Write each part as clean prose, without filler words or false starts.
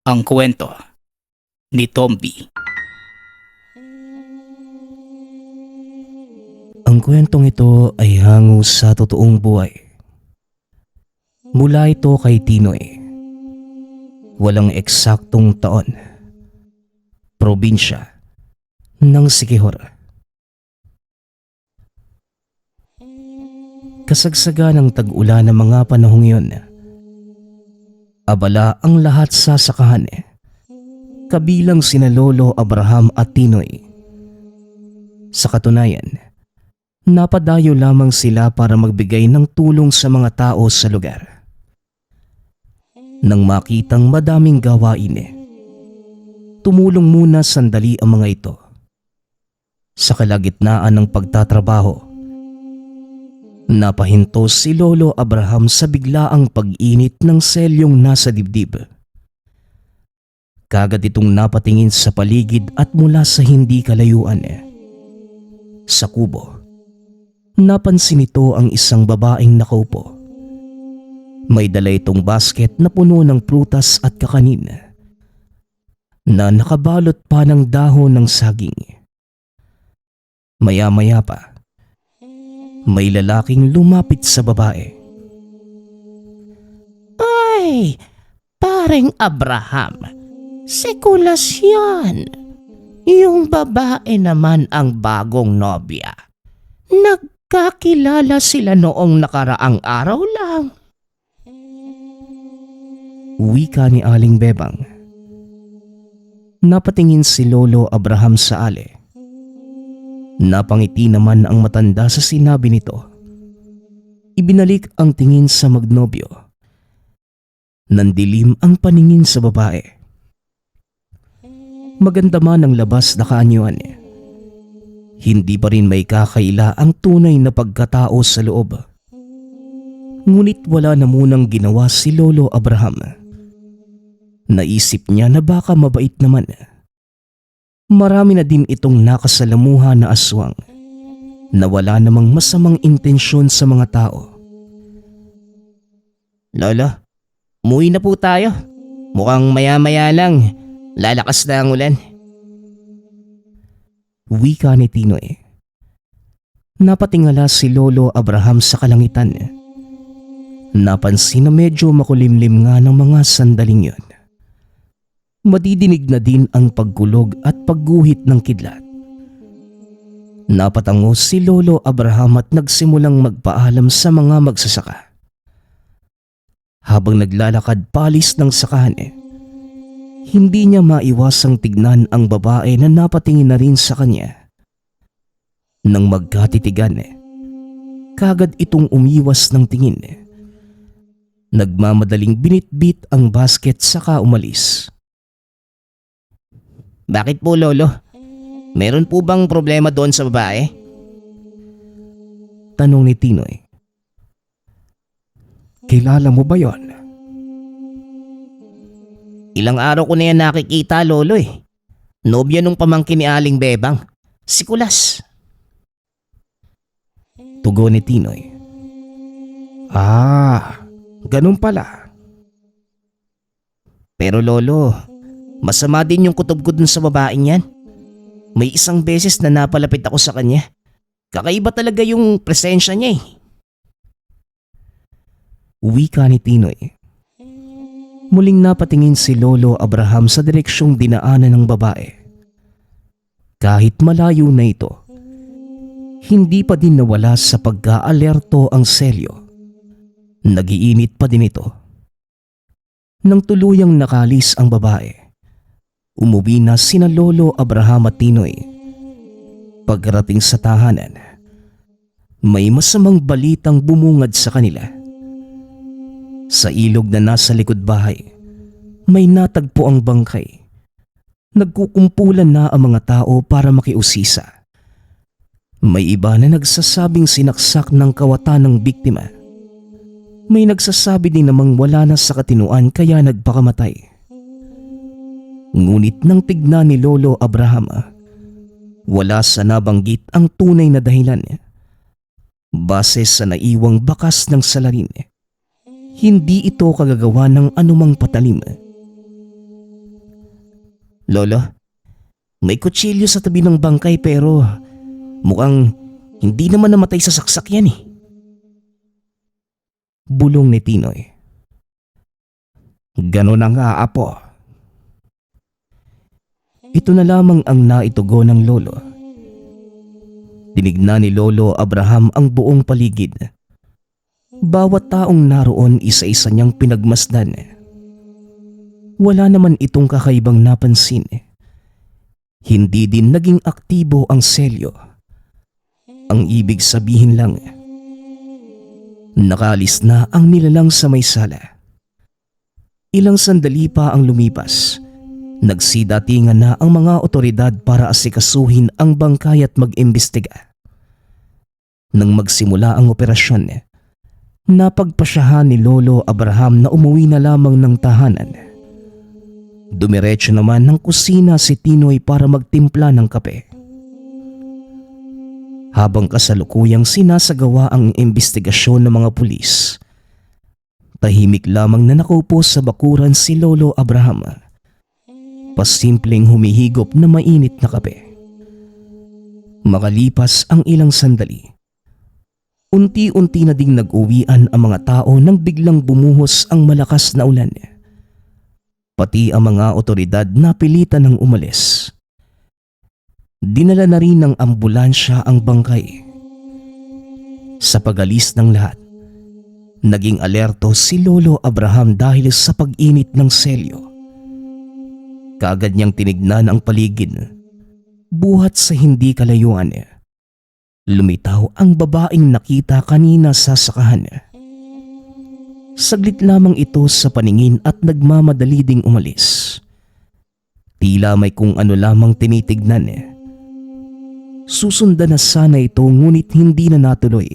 Ang kwento ni Tomby. Ang kwentong ito ay hango sa totoong buhay. Mula ito kay Tinoy. Walang eksaktong taon. Probinsya ng Siquijor. Kasagsagan ng tag-ulan ng mga panahong yun. Abala ang lahat sa sakahan, kabilang sina Lolo Abraham at Tinoy. Sa katunayan, napadayo lamang sila para magbigay ng tulong sa mga tao sa lugar. Nang makitang madaming gawain, tumulong muna sandali ang mga ito. Sa kalagitnaan ng pagtatrabaho, napahinto si Lolo Abraham sa biglaang pag-init ng selyong nasa dibdib. Kagad itong napatingin sa paligid at mula sa hindi kalayuan, sa kubo, napansin ito ang isang babaeng nakaupo. May dala itong basket na puno ng prutas at kakanin na nakabalot pa ng dahon ng saging. Maya-maya pa, may lalaking lumapit sa babae. Ay, paring Abraham, sekulas yan. Yung babae naman ang bagong nobya. Nagkakilala sila noong nakaraang araw lang. Wika ni Aling Bebang. Napatingin si Lolo Abraham sa ale. Napangiti naman ang matanda sa sinabi nito. Ibinalik ang tingin sa magnobyo. Nandilim ang paningin sa babae. Maganda man ang labas na kaanyuan. Hindi pa rin may kakaila ang tunay na pagkatao sa loob. Ngunit wala na munang ginawa si Lolo Abraham. Naisip niya na baka mabait naman. Marami na din itong nakasalamuha na aswang na wala namang masamang intensyon sa mga tao. Lolo, umuwi na po tayo. Mukhang maya-maya lang, lalakas na ang ulan. Wika ni Tinoy. Napatingala si Lolo Abraham sa kalangitan. Napansin na medyo makulimlim nga ng mga sandaling yun. Madidinig na din ang pagkulog at pagguhit ng kidlat. Napatango si Lolo Abraham at nagsimulang magpaalam sa mga magsasaka. Habang naglalakad palis ng sakahan, hindi niya maiwasang tignan ang babae na napatingin na rin sa kanya. Nang magkatitigan, kagad itong umiwas ng tingin. Nagmamadaling binitbit ang basket saka umalis. Bakit po, Lolo? Meron po bang problema doon sa babae? Tanong ni Tinoy. Kilala mo ba yon? Ilang araw ko na yan nakikita, Lolo eh. Nobya nung pamangkin ni Aling Bebang. Si Kulas. Tugon ni Tinoy. Ganun pala. Pero Lolo, masama din yung kutob ko dun sa babaeng yan. May isang beses na napalapit ako sa kanya. Kakaiba talaga yung presensya niya eh. Wika ni Tinoy. Muling napatingin si Lolo Abraham sa direksyong dinaanan ng babae. Kahit malayo na ito, hindi pa din nawala sa pagka-alerto ang selyo. Nagiinit pa din ito. Nang tuluyang nakalis ang babae, umuwi na sina Lolo Abraham at Tinoy. Pagkarating sa tahanan, may masamang balitang bumungad sa kanila. Sa ilog na nasa likod bahay, may natagpo ang bangkay. Nagkukumpulan na ang mga tao para makiusisa. May iba na nagsasabing sinaksak ng kawatan ng biktima. May nagsasabi din namang wala na sa katinuan kaya nagpakamatay. Ngunit nang tignan ni Lolo Abraham, wala sa nabanggit ang tunay na dahilan. Base sa naiwang bakas ng salarin, hindi ito kagagawa ng anumang patalim. Lolo, may kutsilyo sa tabi ng bangkay pero mukhang hindi naman namatay sa saksak yan eh. Bulong ni Tinoy. Ganon na nga, apo. Ito na lamang ang naitugon ng lolo. Tinignan ni Lolo Abraham ang buong paligid. Bawat taong naroon isa-isa niyang pinagmasdan. Wala naman itong kakaibang napansin. Hindi din naging aktibo ang selyo. Ang ibig sabihin lang, nakalis na ang nilalang sa may sala. Ilang sandali pa ang lumipas. Nagsidatingan na ang mga otoridad para asikasuhin ang bangkay at mag-imbestiga. Nang magsimula ang operasyon, napagpasyahan ni Lolo Abraham na umuwi na lamang ng tahanan. Dumiretso naman ng kusina si Tinoy para magtimpla ng kape. Habang kasalukuyang sinasagawa ang imbestigasyon ng mga pulis, tahimik lamang na nakaupo sa bakuran si Lolo Abraham. Pasimpleng humihigop na mainit na kape. Makalipas ang ilang sandali, unti-unti na ding nag-uwian ang mga tao nang biglang bumuhos ang malakas na ulan. Pati ang mga otoridad napilitan ng umalis. Dinala na rin ng ambulansya ang bangkay. Sa pag-alis ng lahat, naging alerto si Lolo Abraham dahil sa pag-init ng selyo. Kaagad niyang tinignan ang paligid. Buhat sa hindi kalayuan, lumitaw ang babaeng nakita kanina sa sakahan. Saglit lamang ito sa paningin at nagmamadali ding umalis. Tila may kung ano lamang tinitignan. Susundan na sana ito ngunit hindi na natuloy.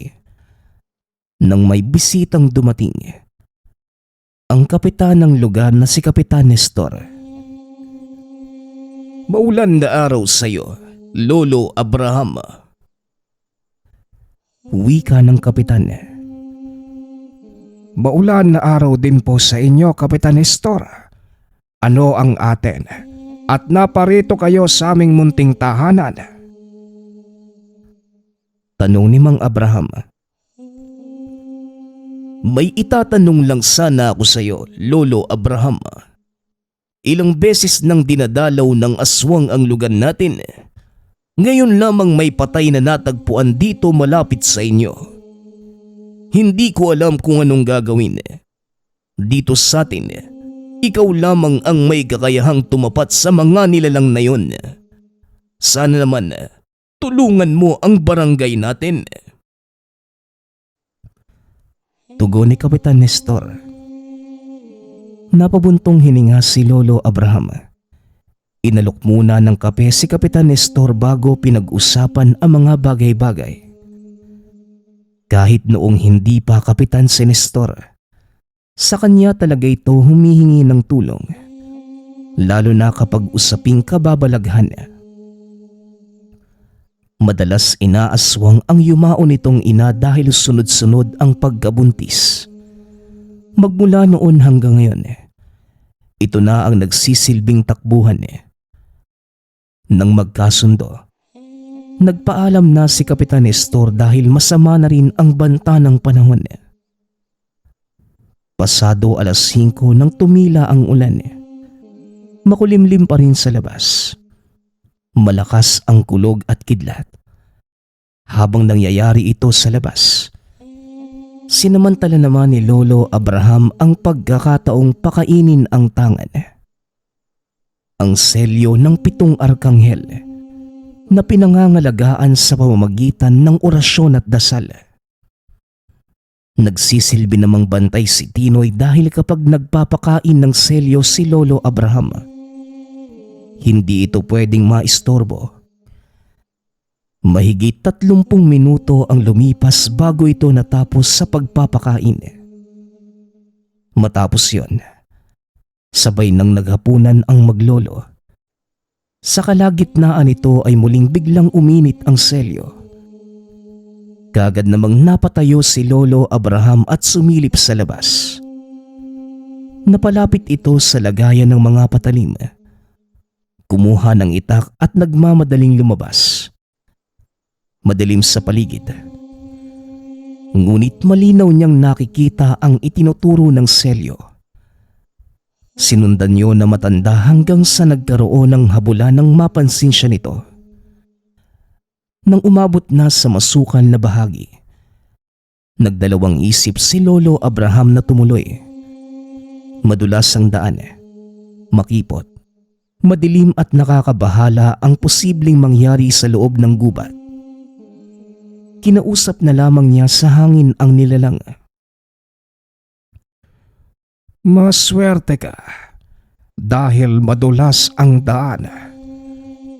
Nang may bisitang dumating, ang kapitan ng lugar na si Kapitan Nestor. Maulan na araw sa'yo, Lolo Abraham. Wika ng kapitan. Maulan na araw din po sa inyo, Kapitan Nestor. Ano ang atin? At naparito kayo sa aming munting tahanan? Tanong ni Mang Abraham. May itatanong lang sana ako sa'yo, Lolo Abraham. Ilang beses nang dinadalaw ng aswang ang lugar natin. Ngayon lamang may patay na natagpuan dito malapit sa inyo. Hindi ko alam kung anong gagawin. Dito sa atin, ikaw lamang ang may kakayahang tumapat sa mga nilalang na yon. Sana naman, tulungan mo ang barangay natin. Tugon ni Kapitan Nestor. Napabuntong hininga si Lolo Abraham. Inalok muna ng kape si Kapitan Nestor bago pinag-usapan ang mga bagay-bagay. Kahit noong hindi pa kapitan si Nestor, sa kanya talaga ito humihingi ng tulong, lalo na kapag usaping kababalaghan. Madalas inaaswang ang yumao nitong ina dahil sunod-sunod ang pagkabuntis. Magmula noon hanggang ngayon, ito na ang nagsisilbing takbuhan. Nang magkasundo, nagpaalam na si Kapitan Nestor dahil masama na rin ang banta ng panahon. Pasado 5:00 nang tumila ang ulan. Makulimlim pa rin sa labas. Malakas ang kulog at kidlat. Habang nangyayari ito sa labas, sinamantala naman ni Lolo Abraham ang pagkakataong pakainin ang tangan. Ang selyo ng 7 arkanghel na pinangangalagaan sa pamamagitan ng orasyon at dasal. Nagsisilbi namang bantay si Tinoy dahil kapag nagpapakain ng selyo si Lolo Abraham, hindi ito pwedeng maistorbo. Mahigit 30 minuto ang lumipas bago ito natapos sa pagpapakain. Matapos yon, sabay nang naghapunan ang maglolo. Sa kalagitnaan nito ay muling biglang uminit ang selyo. Kaagad namang napatayo si Lolo Abraham at sumilip sa labas. Napalapit ito sa lagayan ng mga patalim. Kumuha ng itak at nagmamadaling lumabas. Madilim sa paligid. Ngunit malinaw niyang nakikita ang itinuturo ng selyo. Sinundan niyo na matanda hanggang sa nagkaroon ng habulan nang mapansin siya nito. Nang umabot na sa masukal na bahagi, nagdalawang isip si Lolo Abraham na tumuloy. Madulas ang daan, makipot, madilim at nakakabahala ang posibleng mangyari sa loob ng gubat. Kinausap na lamang niya sa hangin ang nilalang. Maswerte ka dahil madulas ang daan.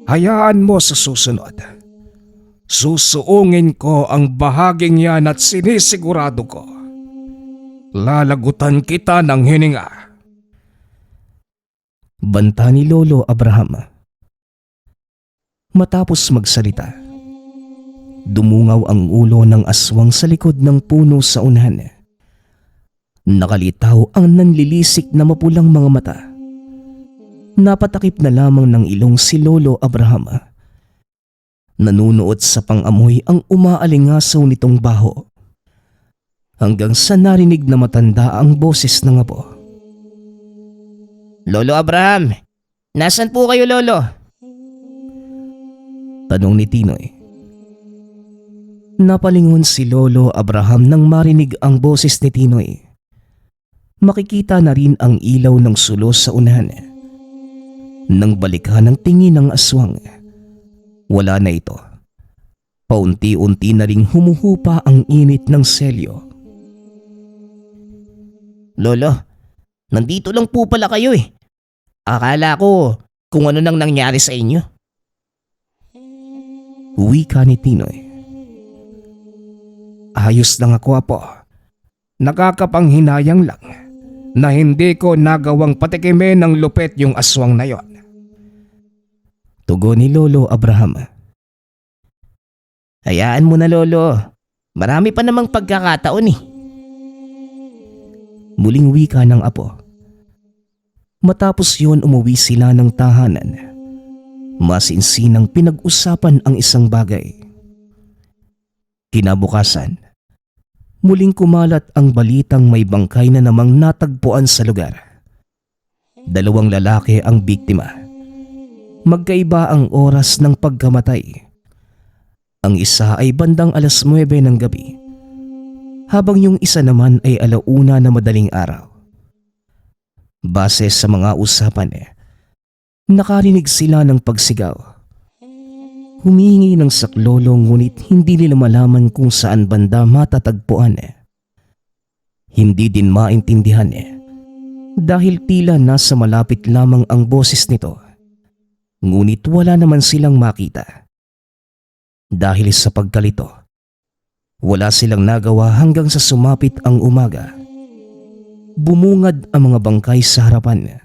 Hayaan mo sa susunod. Susuungin ko ang bahaging yan at sinisigurado ko. Lalagutan kita ng hininga. Banta ni Lolo Abraham. Matapos magsalita, dumungaw ang ulo ng aswang sa likod ng puno sa unahan. Nakalitaw ang nanlilisik na mapulang mga mata. Napatakip na lamang ng ilong si Lolo Abraham. Nanunuot sa pangamoy ang umaalingasaw nitong baho. Hanggang sa narinig na matanda ang boses ng apo. Lolo Abraham, nasan po kayo, Lolo? Tanong ni Tinoy. Napalingon si Lolo Abraham nang marinig ang boses ni Tinoy. Makikita na rin ang ilaw ng sulos sa unahan. Nang balikan ng tingin ng aswang, wala na ito. Paunti-unti na ring humuhupa ang init ng selyo. Lolo, nandito lang po pala kayo eh. Akala ko kung ano nang nangyari sa inyo. Wika ni Tinoy. Ayos lang ako, apo. Nakakapanghinayang lang na hindi ko nagawang patikimin ng lupet yung aswang na yon. Tugon ni Lolo Abraham. Hayaan mo na, Lolo. Marami pa namang pagkakataon eh. Muling wika ng apo. Matapos yun umuwi sila ng tahanan. Masinsinang pinag-usapan ang isang bagay. Kinabukasan, muling kumalat ang balitang may bangkay na namang natagpuan sa lugar. 2 lalaki ang biktima. Magkaiba ang oras ng pagkamatay. Ang isa ay bandang 9:00 ng gabi, habang yung isa naman ay 1:00 na madaling araw. Base sa mga usapan, nakarinig sila ng pagsigaw. Humihingi ng saklolo ngunit hindi nila malaman kung saan banda matatagpuan. Hindi din maintindihan dahil tila nasa malapit lamang ang boses nito. Ngunit wala naman silang makita. Dahil sa pagkalito, wala silang nagawa hanggang sa sumapit ang umaga. Bumungad ang mga bangkay sa harapan.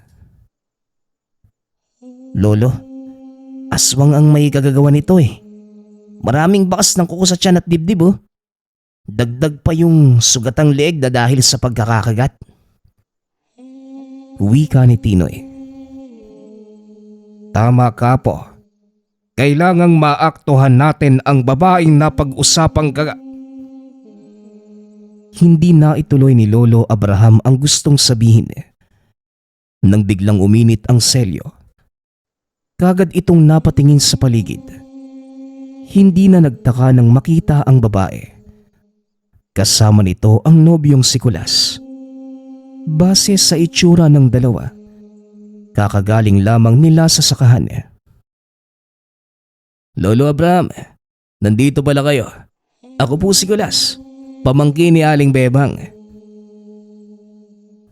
Lolo, aswang ang may kagagawa nito eh. Maraming bakas ng kuko sa tiyan at dibdib oh. Dagdag pa yung sugatang leeg na dahil sa pagkakakagat. Wika ni Tinoy. Tama ka, po. Kailangang maaktuhan natin ang babaeng napag-usapang Hindi na ituloy ni Lolo Abraham ang gustong sabihin. Nang biglang uminit ang selyo, kagad itong napatingin sa paligid. Hindi na nagtaka nang makita ang babae. Kasama nito ang nobyong si Kulas. Base sa itsura ng dalawa, kakagaling lamang nila sa sakahan. Lolo Abraham, nandito pala kayo. Ako po si Kulas, pamangkin ni Aling Bebang.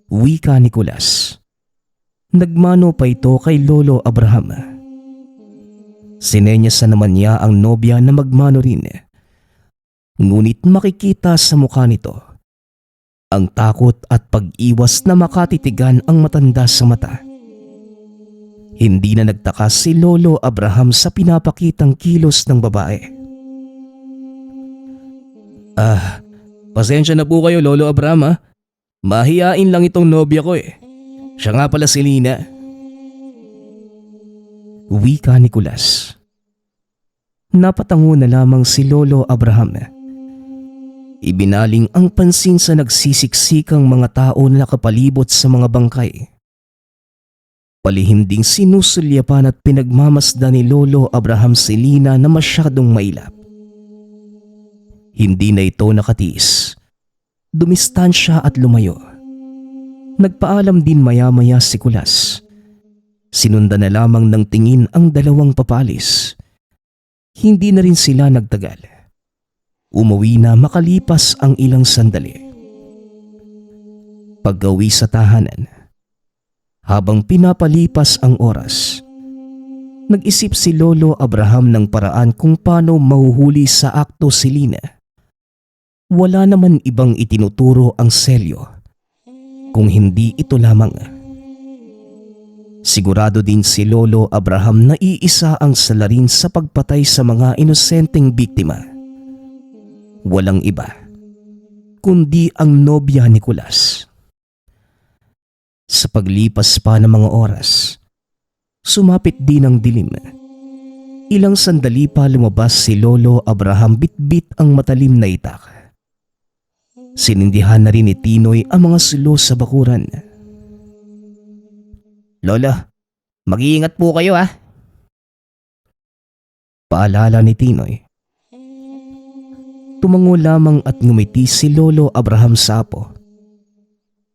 Wika ni Kulas. Nagmano pa ito kay Lolo Abraham. Sinenyasan naman niya ang nobya na magmano rin. Ngunit makikita sa mukha nito ang takot at pag-iwas na makatitigan ang matanda sa mata. Hindi na nagtaka si Lolo Abraham sa pinapakitang kilos ng babae. Pasensya na po kayo, Lolo Abraham ha. Mahiyain lang itong nobya ko eh. Siya nga pala si Lina. Wika ni Kulas. Napatango na lamang si Lolo Abraham. Ibinaling ang pansin sa nagsisiksikang mga tao na nakapalibot sa mga bangkay. Palihim ding sinusulyapan at pinagmamasdan ni Lolo Abraham si Lina na masyadong mailap. Hindi na ito nakatiis. Dumistansya at lumayo. Nagpaalam din maya-maya si Kulas. Sinundan na lamang ng tingin ang dalawang papalis. Hindi na rin sila nagtagal. Umuwi na makalipas ang ilang sandali. Paggawi sa tahanan, habang pinapalipas ang oras, nag-isip si Lolo Abraham ng paraan kung paano mahuhuli sa akto si Lina. Wala naman ibang itinuturo ang selyo, kung hindi ito lamang. Sigurado din si Lolo Abraham na iisa ang salarin sa pagpatay sa mga inosenteng biktima. Walang iba, kundi ang nobya ni Kulas. Sa paglipas pa ng mga oras, sumapit din ang dilim. Ilang sandali pa lumabas si Lolo Abraham bitbit ang matalim na itak. Sinindihan na rin ni Tinoy ang mga sulo sa bakuran. "Lolo, mag-iingat po kayo ah." Paalala ni Tinoy. Tumango lamang at ngumiti si Lolo Abraham sa apo.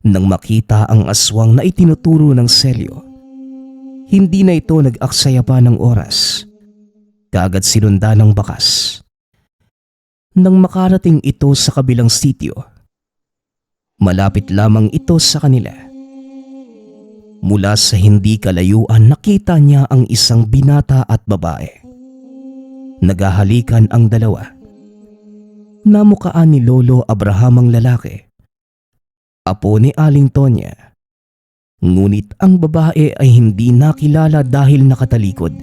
Nang makita ang aswang na itinuturo ng selyo, hindi na ito nag-aksaya pa ng oras. Kaagad sinunda ng bakas. Nang makarating ito sa kabilang sitio, malapit lamang ito sa kanila. Mula sa hindi kalayuan nakita niya ang isang binata at babae. Nagahalikan ang dalawa. Namukaan ni Lolo Abraham ang lalaki, apo ni Aling Tonya. Ngunit ang babae ay hindi nakilala dahil nakatalikod.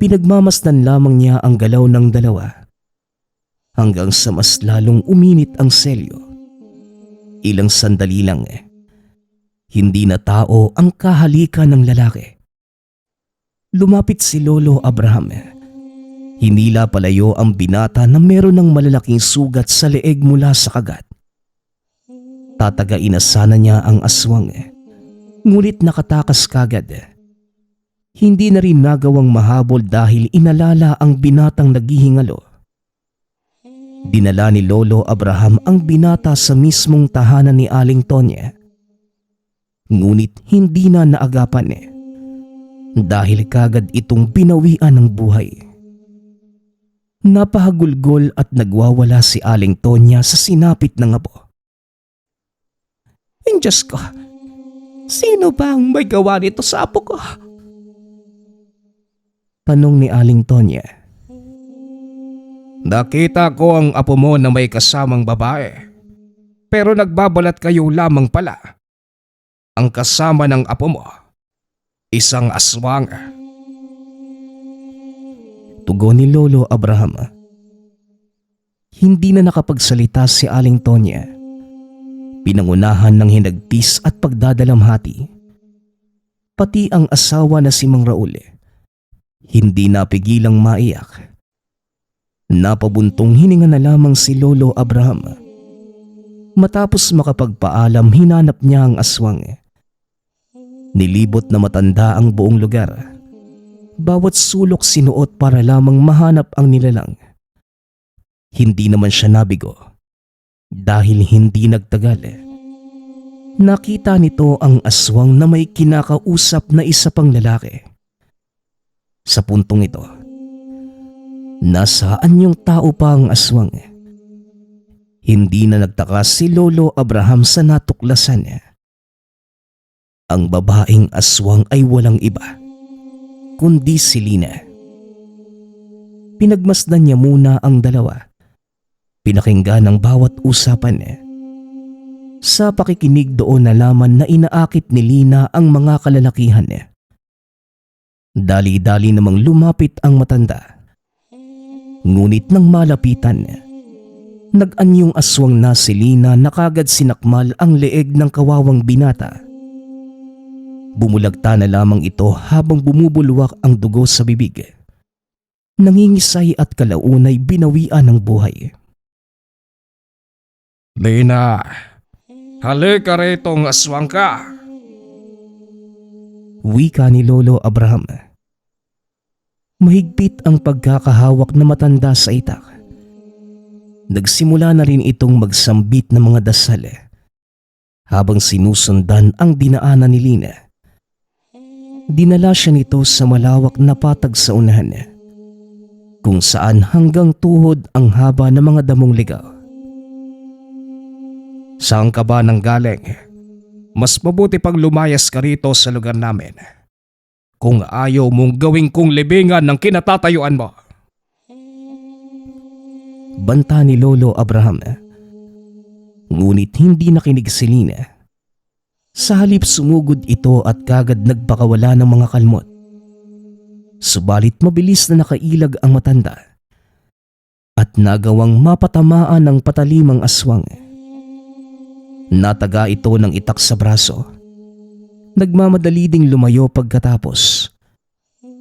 Pinagmamasdan lamang niya ang galaw ng dalawa hanggang sa mas lalong uminit ang selyo. Ilang sandali lang hindi na tao ang kahalikan ng lalaki. Lumapit si Lolo Abraham. Hinila palayo ang binata na meron ng malalaking sugat sa leeg mula sa kagat. Tatagain na sana niya ang aswang, ngunit nakatakas kagad. Hindi na rin nagawang mahabol dahil inalala ang binatang naghihingalo. Dinala ni Lolo Abraham ang binata sa mismong tahanan ni Aling Tonya. Ngunit hindi na naagapan dahil kagad itong binawian ng buhay. Napahagulgol at nagwawala si Aling Tonya sa sinapit ng apo. "Diyos ko, sino ba ang may gawa nito sa apo ko?" Tanong ni Aling Tonya. Nakita ko ang apo mo na may kasamang babae, pero nagbabalat kayo lamang pala. Ang kasama ng apo mo, isang aswang. Tugon ni Lolo Abraham. Hindi na nakapagsalita si Aling Tonya. Pinangunahan ng hinagpis at pagdadalamhati. Pati ang asawa na si Mang Raul, hindi napigilang maiyak. Napabuntong hininga na lamang si Lolo Abraham. Matapos makapagpaalam, hinanap niya ang aswang. Nilibot na matanda ang buong lugar. Bawat sulok sinuot para lamang mahanap ang nilalang. Hindi naman siya nabigo dahil hindi nagtagal. Nakita nito ang aswang na may kinakausap na isa pang lalaki. Sa puntong ito, nasaan yung tao pa ang aswang? Hindi na nagtaka si Lolo Abraham sa natuklasan niya. Ang babaeng aswang ay walang iba, kundi si Lina. Pinagmasdan niya muna ang dalawa. Pinakinggan ang bawat usapan niya. Sa pakikinig doon nalaman na inaakit ni Lina ang mga kalalakihan niya. Dali-dali namang lumapit ang matanda. Ngunit nang malapitan, nag-anyong aswang na si Lina na kagad sinakmal ang leeg ng kawawang binata. Bumulagta na lamang ito habang bumubulwak ang dugo sa bibig. Nangingisay at kalaunay binawian ng buhay. Lina, halika ritong aswang ka. Wika ni Lolo Abraham. Mahigpit ang pagkakahawak na matanda sa itak. Nagsimula na rin itong magsambit ng mga dasal habang sinusundan ang dinaanan ni Lina. Dinala siya nito sa malawak na patag sa unahan, kung saan hanggang tuhod ang haba ng mga damong ligaw. Saan ka ba nang galing? Mas mabuti pang lumayas ka rito sa lugar namin. Kung ayaw mong gawing kong libingan ng kinatatayuan mo. Banta ni Lolo Abraham. Ngunit hindi nakinig si Lina. Sa halip sumugod ito at kagad nagpakawala ng mga kalmot. Subalit mabilis na nakailag ang matanda at nagawang mapatamaan ng patalimang aswang. Nataga ito ng itak sa braso. Nagmamadali ding lumayo pagkatapos.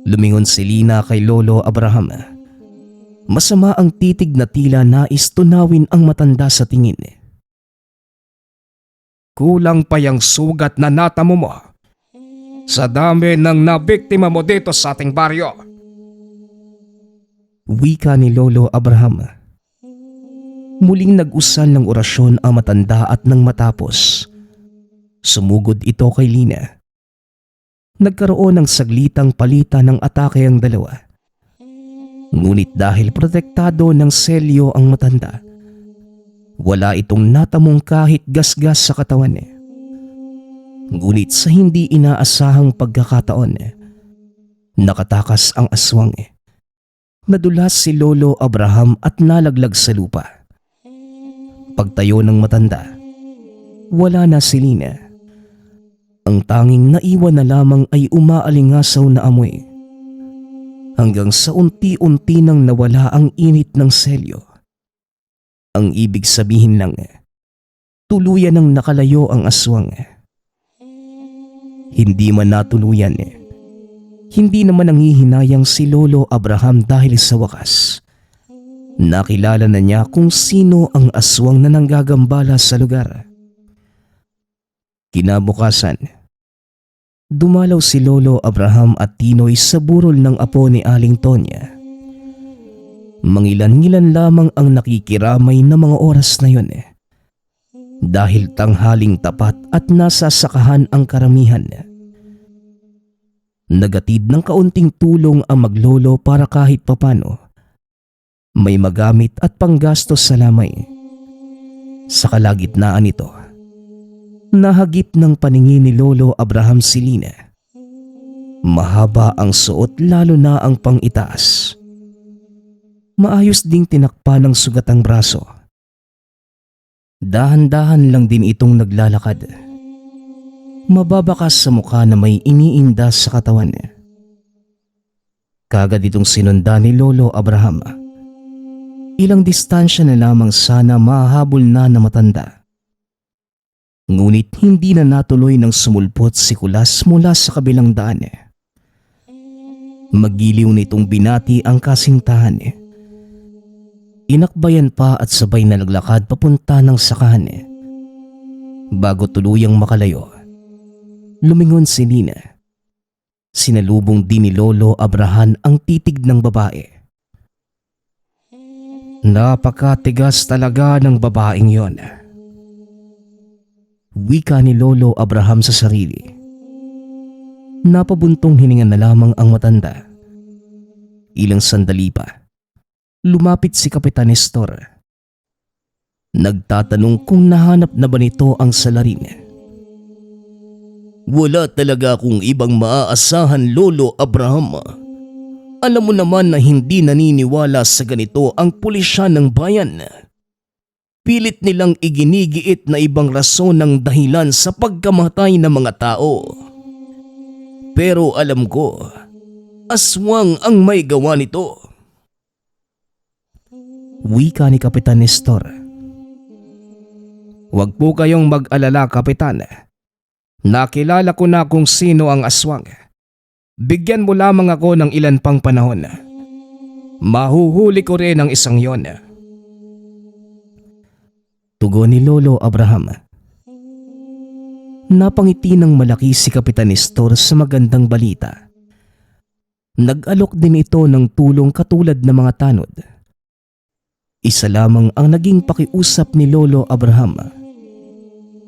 Lumingon si Lina kay Lolo Abraham. Masama ang titig na tila nais tunawin ang matanda sa tingin. Kulang pa yung sugat na natamo mo. Sa dami ng nabiktima mo dito sa ating baryo. Wika ni Lolo Abraham. Muling nag-usal ng orasyon ang matanda at nang matapos, sumugod ito kay Lina. Nagkaroon ng saglitang palitan ng atake ang dalawa. Ngunit dahil protektado ng selyo ang matanda, wala itong natamong kahit gasgas sa katawan. Ngunit sa hindi inaasahang pagkakataon, nakatakas ang aswang. Nadulas si Lolo Abraham at nalaglag sa lupa. Pagtayo ng matanda, wala na si Lina. Ang tanging naiwan na lamang ay umaalingasaw na amoy. Hanggang sa unti-unti nang nawala ang init ng selyo. Ang ibig sabihin lang, tuluyan nang nakalayo ang aswang. Hindi man natuluyan, hindi naman nangihinayang si Lolo Abraham dahil sa wakas. Nakilala na niya kung sino ang aswang na nanggagambala sa lugar. Kinabukasan, dumalaw si Lolo Abraham at Tinoy sa burol ng apo ni Aling Tonya. Mangilan-ngilan lamang ang nakikiramay na mga oras na yun. Dahil tanghaling tapat at nasa sakahan ang karamihan. Nagatid ng kaunting tulong ang maglolo para kahit papano may magamit at panggastos sa lamay. Sa kalagitnaan nito, nahagip ng paningin ni Lolo Abraham si Lina. Mahaba ang suot lalo na ang pang-itaas. Maayos ding tinakpa ng sugat ang braso. Dahan-dahan lang din itong naglalakad. Mababakas sa mukha na may iniinda sa katawan. Kagad itong sinundan ni Lolo Abraham. Ilang distansya na lamang sana mahahabol na matanda. Ngunit hindi na natuloy ng sumulpot si Kulas mula sa kabilang daan. Magiliw nitong binati ang kasintahan. Inakbayan pa at sabay na naglakad papunta ng sakahan. Bago tuluyang makalayo, lumingon si Lina. Sinalubong din ni Lolo Abraham ang titig ng babae. Napakatigas talaga ng babaeng yon. Wika ni Lolo Abraham sa sarili. Napabuntong hininga na lamang ang matanda. Ilang sandali pa, lumapit si Kapitan Nestor. Nagtatanong kung nahanap na ba nito ang salarin. Wala talaga akong ibang maaasahan, Lolo Abraham. Alam mo naman na hindi naniniwala sa ganito ang pulisyan ng bayan. Pilit nilang iginigiit na ibang rason ng dahilan sa pagkamatay ng mga tao. Pero alam ko, aswang ang may gawa nito. Wika ni Kapitan Nestor. Huwag po kayong mag-alala, Kapitan. Nakilala ko na kung sino ang aswang. Bigyan mo lamang ako ng ilan pang panahon. Mahuhuli ko rin ang isang yon. Tugon ni Lolo Abraham. Napangiti ng malaki si Kapitan Nestor sa magandang balita. Nag-alok din ito ng tulong katulad ng mga tanod. Isa lamang ang naging pakiusap ni Lolo Abraham.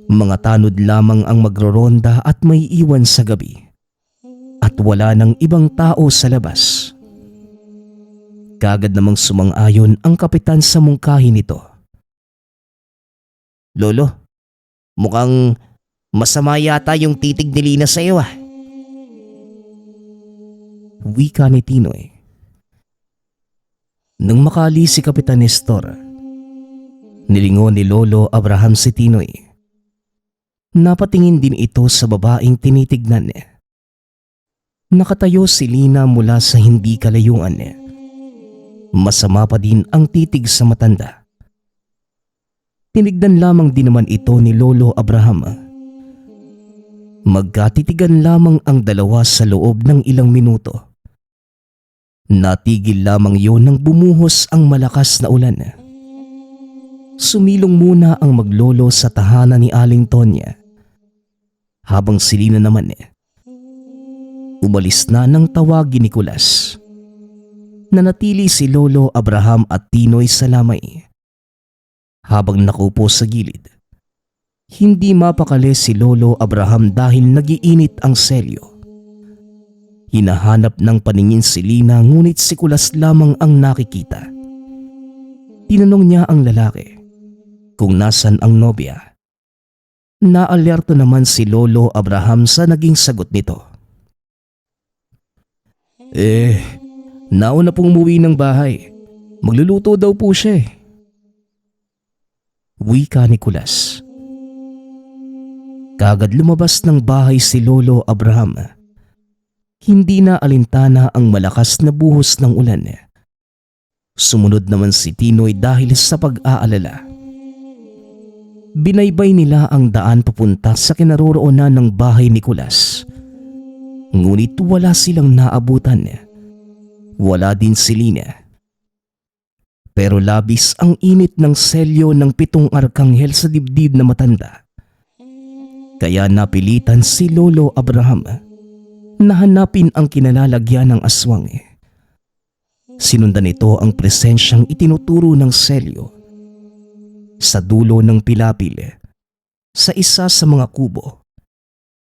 Mga tanod lamang ang magroronda at may iwan sa gabi. At wala ng ibang tao sa labas. Kagad namang sumang-ayon ang kapitan sa mungkahi nito. Lolo, mukhang masama yata yung titig ni Lina sa iyo Wika ni Tinoy. Nang makali si Kapitan Nestor, nilingon ni Lolo Abraham si Tinoy. Napatingin din ito sa babaeng tinitignan. Nakatayo si Lina mula sa hindi kalayuan. Masama pa din ang titig sa matanda. Tinignan lamang din naman ito ni Lolo Abraham. Magkatitigan lamang ang dalawa sa loob ng ilang minuto. Natigil lamang yun nang bumuhos ang malakas na ulan. Sumilong muna ang maglolo sa tahanan ni Aling Tonya. Habang si Lina naman umalis na ng tawagin ni Kulas. Nanatili si Lolo Abraham at Tinoy sa lamay. Habang nakaupo sa gilid, hindi mapakali si Lolo Abraham dahil nagiinit ang selyo. Hinahanap ng paningin si Lina ngunit si Kulas lamang ang nakikita. Tinanong niya ang lalaki kung nasan ang nobya. Naalerto naman si Lolo Abraham sa naging sagot nito. Nauna pong umuwi ng bahay. Magluluto daw po siya Wika ni Kulas. Kagad lumabas ng bahay si Lolo Abraham. Hindi na alintana ang malakas na buhos ng ulan. Sumunod naman si Tinoy dahil sa pag-aalala. Binaybay nila ang daan papunta sa kinaroroonan ng bahay ni Kulas. Ngunit wala silang naabutan. Wala din si Lina. Pero labis ang init ng selyo ng 7 arkanghel sa dibdib na matanda. Kaya napilitan si Lolo Abraham na hanapin ang kinalalagyan ng aswang. Sinundan nito ang presensyang itinuturo ng selyo. Sa dulo ng pilapil, sa isa sa mga kubo,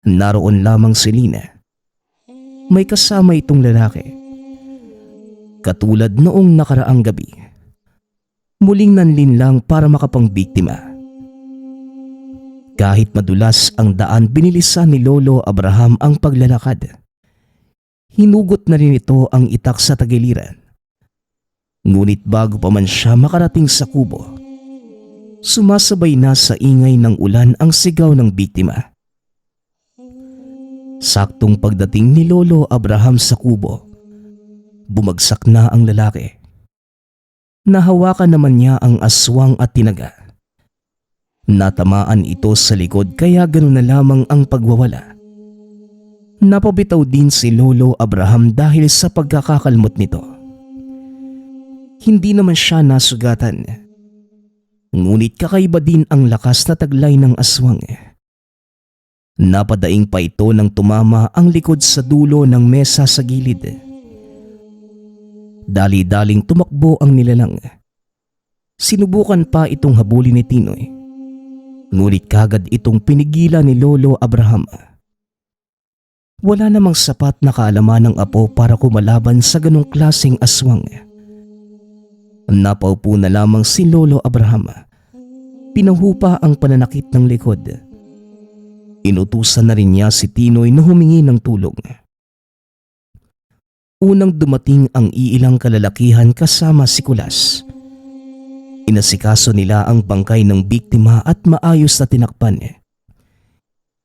naroon lamang si Lina. May kasama itong lalaki. Katulad noong nakaraang gabi, muling nanlinlang para makapangbiktima. Kahit madulas ang daan, binilisan ni Lolo Abraham ang paglalakad. Hinugot na rin ito ang itak sa tagiliran. Ngunit bago pa man siya makarating sa kubo, sumasabay na sa ingay ng ulan ang sigaw ng biktima. Saktong pagdating ni Lolo Abraham sa kubo, bumagsak na ang lalaki. Nahawakan naman niya ang aswang at tinaga. Natamaan ito sa likod kaya ganoon na lamang ang pagwawala. Napabitaw din si Lolo Abraham dahil sa pagkakakalmot nito. Hindi naman siya nasugatan. Ngunit kakaiba din ang lakas na taglay ng aswang. Napadaing pa ito nang tumama ang likod sa dulo ng mesa sa gilid. Dali-daling tumakbo ang nilalang. Sinubukan pa itong habulin ni Tinoy. Ngunit kagad itong pinigilan ni Lolo Abraham. Wala namang sapat na kaalaman ng apo para kumalaban sa ganong klaseng aswang. Napaupo na lamang si Lolo Abraham. Pinahupa ang pananakit ng likod. Inutusan na rin niya si Tinoy na humingi ng tulong. Unang dumating ang iilang kalalakihan kasama si Kulas. Inasikaso nila ang bangkay ng biktima at maayos na tinakpan.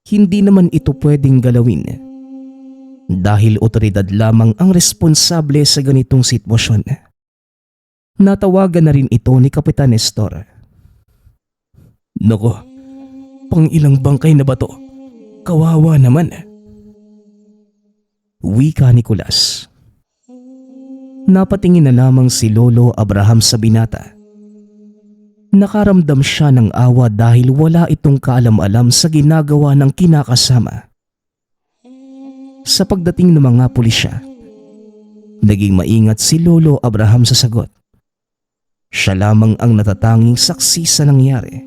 Hindi naman ito pwedeng galawin dahil otoridad lamang ang responsable sa ganitong sitwasyon. Natawagan na rin ito ni Kapitan Nestor. Nako, pang ilang bangkay na ba to? Kawawa naman. Wika ni Kulas. Napatingin na lamang si Lolo Abraham sa binata. Nakaramdam siya ng awa dahil wala itong kaalam-alam sa ginagawa ng kinakasama. Sa pagdating ng mga pulisya, naging maingat si Lolo Abraham sa sagot. Siya lamang ang natatanging saksi sa nangyari.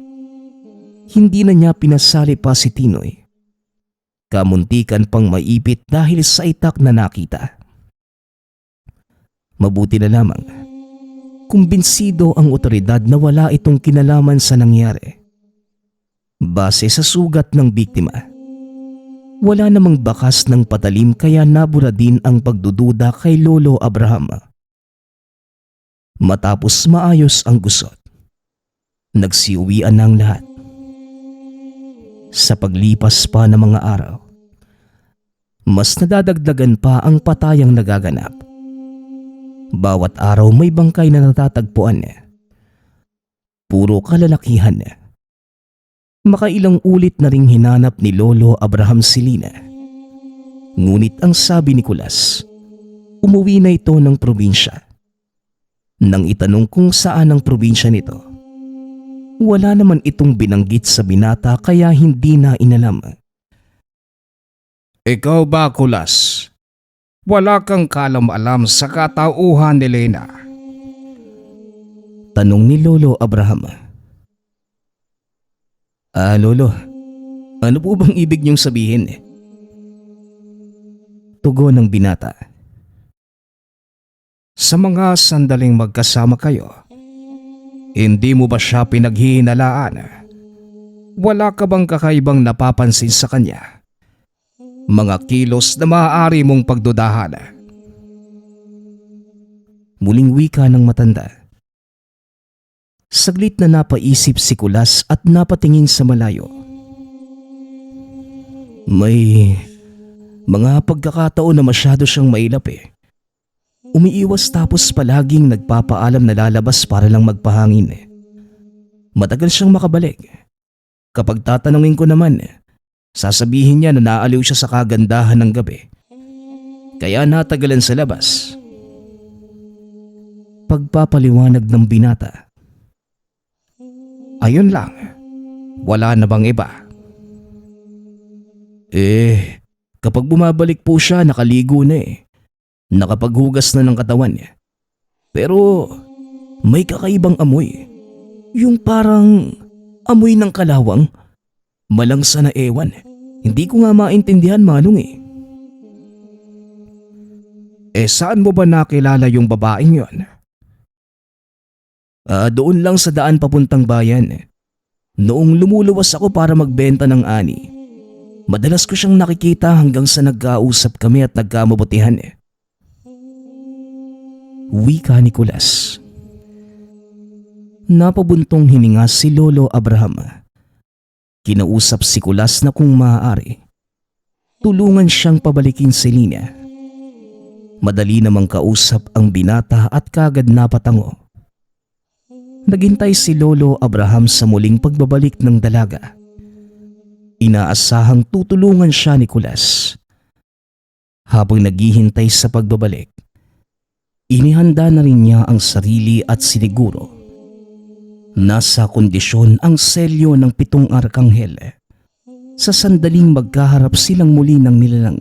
Hindi na niya pinasali pa si Tinoy. Kamuntikan pang maipit dahil sa itak na nakita. Mabuti na lamang, kumbinsido ang otoridad na wala itong kinalaman sa nangyari. Base sa sugat ng biktima, wala namang bakas ng patalim kaya nabura din ang pagdududa kay Lolo Abraham. Matapos maayos ang gusot, nagsiuwian na ang lahat. Sa paglipas pa ng mga araw, mas nadadagdagan pa ang patayang nagaganap. Bawat araw may bangkay na natatagpuan. Puro kalalakihan. Makailang ulit na ring hinanap ni Lolo Abraham si Lina. Ngunit ang sabi ni Kulas, umuwi na ito ng probinsya. Nang itanong kung saan ang probinsya nito, wala naman itong binanggit sa binata kaya hindi na inalam. Ikaw ba, Kulas? Wala kang kalam-alam sa katauhan ni Lena? Tanong ni Lolo Abraham. Lolo, ano po bang ibig niyong sabihin? Tugon ng binata. Sa mga sandaling magkasama kayo, hindi mo ba siya pinaghihinalaan? Wala ka bang kakaibang napapansin sa kanya? Mga kilos na maaari mong pagdudahan. Muling wika ng matanda. Saglit na napaisip si Kulas at napatingin sa malayo. May mga pagkakataon na masyado siyang mailap eh. Umiiwas tapos palaging nagpapaalam na lalabas para lang magpahangin. Matagal siyang makabalik. Kapag tatanungin ko naman, sasabihin niya na naaliw siya sa kagandahan ng gabi. Kaya natagalan sa labas. Pagpapaliwanag ng binata. Ayun lang. Wala na bang iba? Kapag bumabalik po siya nakaligo na eh. Nakapaghugas na ng katawan niya. Pero may kakaibang amoy. Yung parang amoy ng kalawang. Malangsa na ewan. Hindi ko nga maintindihan, Manong eh. Saan mo ba nakilala yung babaeng yon? Doon lang sa daan papuntang bayan. Noong lumuluwas ako para magbenta ng ani. Madalas ko siyang nakikita hanggang sa nagkausap kami at nagkamabutihan eh. Wika ni Kulas. Napabuntong hininga si Lolo Abraham. Kinausap si Kulas na kung maaari, tulungan siyang pabalikin si Lina. Madali namang kausap ang binata at kagad napatango. Naghintay si Lolo Abraham sa muling pagbabalik ng dalaga. Inaasahang tutulungan siya ni Kulas. Habang naghihintay sa pagbabalik, inihanda na rin niya ang sarili at siniguro. Nasa kondisyon ang selyo ng 7 arkanghel. Sa sandaling magkaharap silang muli ng nilalang.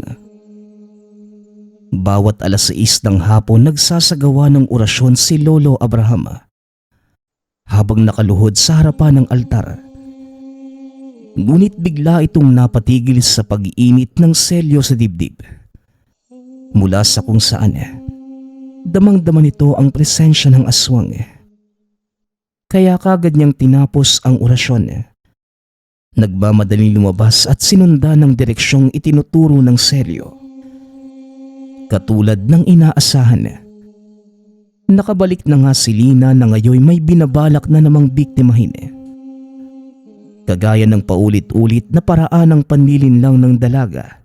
Bawat 6:00 ng hapon nagsasagawa ng orasyon si Lolo Abraham. Habang nakaluhod sa harapan ng altar. Ngunit bigla itong napatigil sa pag-iinit ng selyo sa dibdib. Mula sa kung saan, damang-dama nito ang presensya ng aswang. Kaya kagad niyang tinapos ang orasyon. Nagmamadaling lumabas at sinunda ng direksyong itinuturo ng selyo. Katulad ng inaasahan, nakabalik na nga si Lina na ngayon may binabalak na namang biktimahin. Kagaya ng paulit-ulit na paraan ng panlilinlang ng dalaga.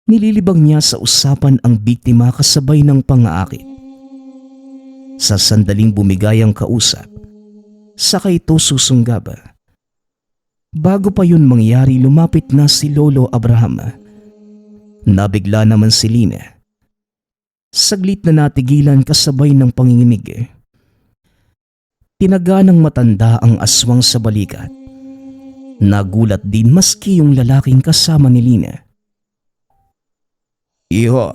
Nililibang niya sa usapan ang biktima kasabay ng pang-aakit. Sa sandaling bumigay ang kausap, saka ito susunggab. Bago pa yun mangyari, lumapit na si Lolo Abraham. Nabigla naman si Lina. Saglit na natigilan kasabay ng panginginig. Tinaga ng matanda ang aswang sa balikat. Nagulat din maski yung lalaking kasama ni Lina. Iho,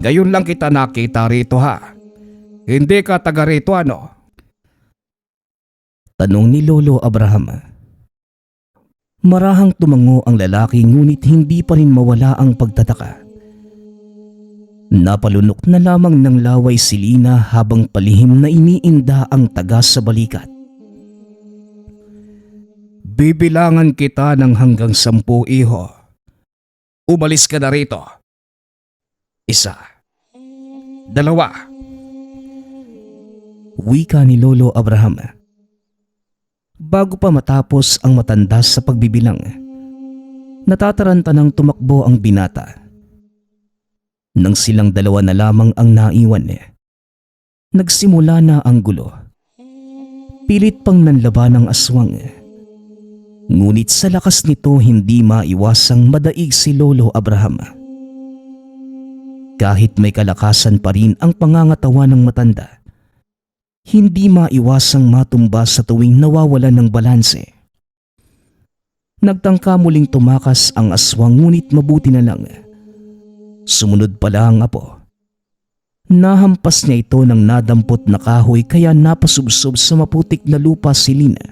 ngayon lang kita nakita rito ha. Hindi ka taga rito ano? Tanong ni Lolo Abraham. Marahang tumango ang lalaki ngunit hindi pa rin mawala ang pagtataka. Napalunok na lamang ng laway si Lina habang palihim na iniinda ang taga sa balikat. Bibilangan kita ng hanggang 10, iho. Umalis ka na rito. 1, 2. Wika ni Lolo Abraham. Bago pa matapos ang matanda sa pagbibilang, natataranta ng tumakbo ang binata. Nang silang dalawa na lamang ang naiwan, nagsimula na ang gulo. Pilit pang nanlaban ang aswang. Ngunit sa lakas nito hindi maiwasang madaig si Lolo Abraham. Kahit may kalakasan pa rin ang pangangatawan ng matanda, hindi maiwasang matumba sa tuwing nawawalan ng balanse. Nagtangka muling tumakas ang aswang ngunit mabuti na lang. Sumunod pala ang apo. Nahampas niya ito ng nadampot na kahoy kaya napasubsob sa maputik na lupa si Lina.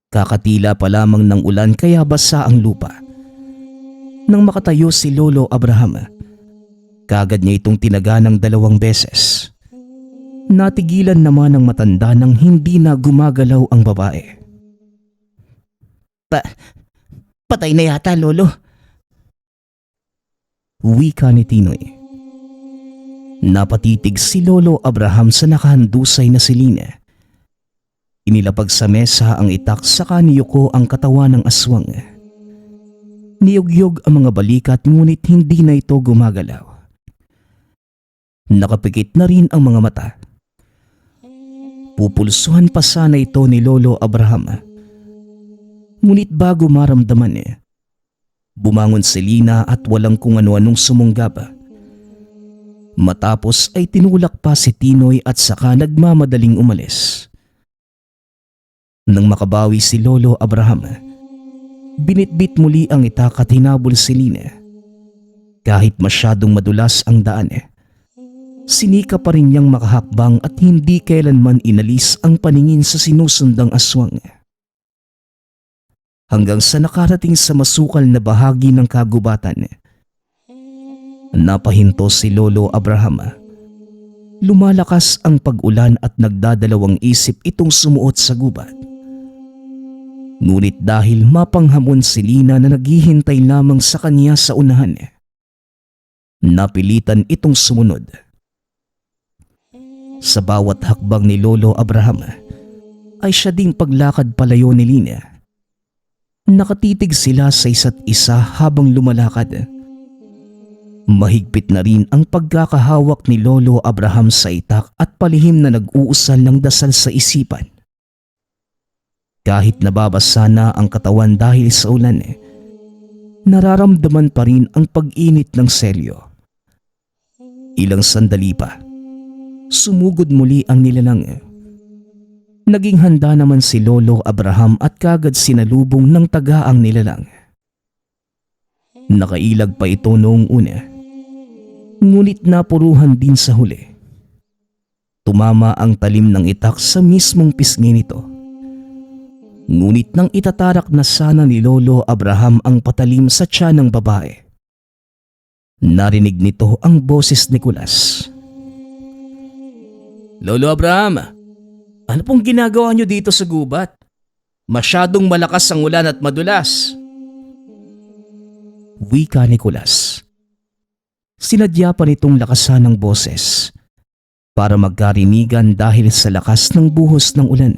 Kakatila pa lamang ng ulan kaya basa ang lupa. Nang makatayo si Lolo Abraham, kagad niya itong tinaga ng 2 beses. Natigilan naman ng matanda nang hindi na gumagalaw ang babae. Patay na yata, Lolo. Wika ni Tinoy. Napatitig si Lolo Abraham sa nakahandusay na si Lina. Inilapag sa mesa ang itak saka niyuko ang katawan ng aswang. Niyugyog ang mga balikat ngunit hindi na ito gumagalaw. Nakapikit na rin ang mga mata. Pupulsuhan pa sana ito ni Lolo Abraham. Ngunit bago maramdaman bumangon si Lina at walang kung ano-anong sumunggab. Matapos ay tinulak pa si Tinoy at saka nagmamadaling umalis. Nang makabawi si Lolo Abraham, binitbit muli ang itak at hinabol si Lina. Kahit masyadong madulas ang daan, sinika pa rin niyang makahakbang at hindi kailanman inalis ang paningin sa sinusundang aswang. Hanggang sa nakarating sa masukal na bahagi ng kagubatan, napahinto si Lolo Abraham. Lumalakas ang pag-ulan at nagdadalawang isip itong sumuot sa gubat. Ngunit dahil mapanghamon si Lina na naghihintay lamang sa kanya sa unahan, napilitan itong sumunod. Sa bawat hakbang ni Lolo Abraham ay siya ding paglakad palayo ni Lina. Nakatitig sila sa isa't isa habang lumalakad. Mahigpit na rin ang pagkakahawak ni Lolo Abraham sa itak at palihim na nag-uusal ng dasal sa isipan. Kahit nababasa na ang katawan dahil sa ulan, nararamdaman pa rin ang pag-init ng selyo. Ilang sandali pa, sumugod muli ang nilalang. Naging handa naman si Lolo Abraham at kagad sinalubong ng taga ang nilalang. Nakailag pa ito noong una, ngunit napuruhan din sa huli. Tumama ang talim ng itak sa mismong pisngi nito. Ngunit nang itatarak na sana ni Lolo Abraham ang patalim sa tiyan ng babae, narinig nito ang boses ni Kulas. Lolo Abraham, ano pong ginagawa niyo dito sa gubat? Masyadong malakas ang ulan at madulas. Wika ni Kulas. Sinadya pa nitong lakasan ng boses para magkarinigan dahil sa lakas ng buhos ng ulan.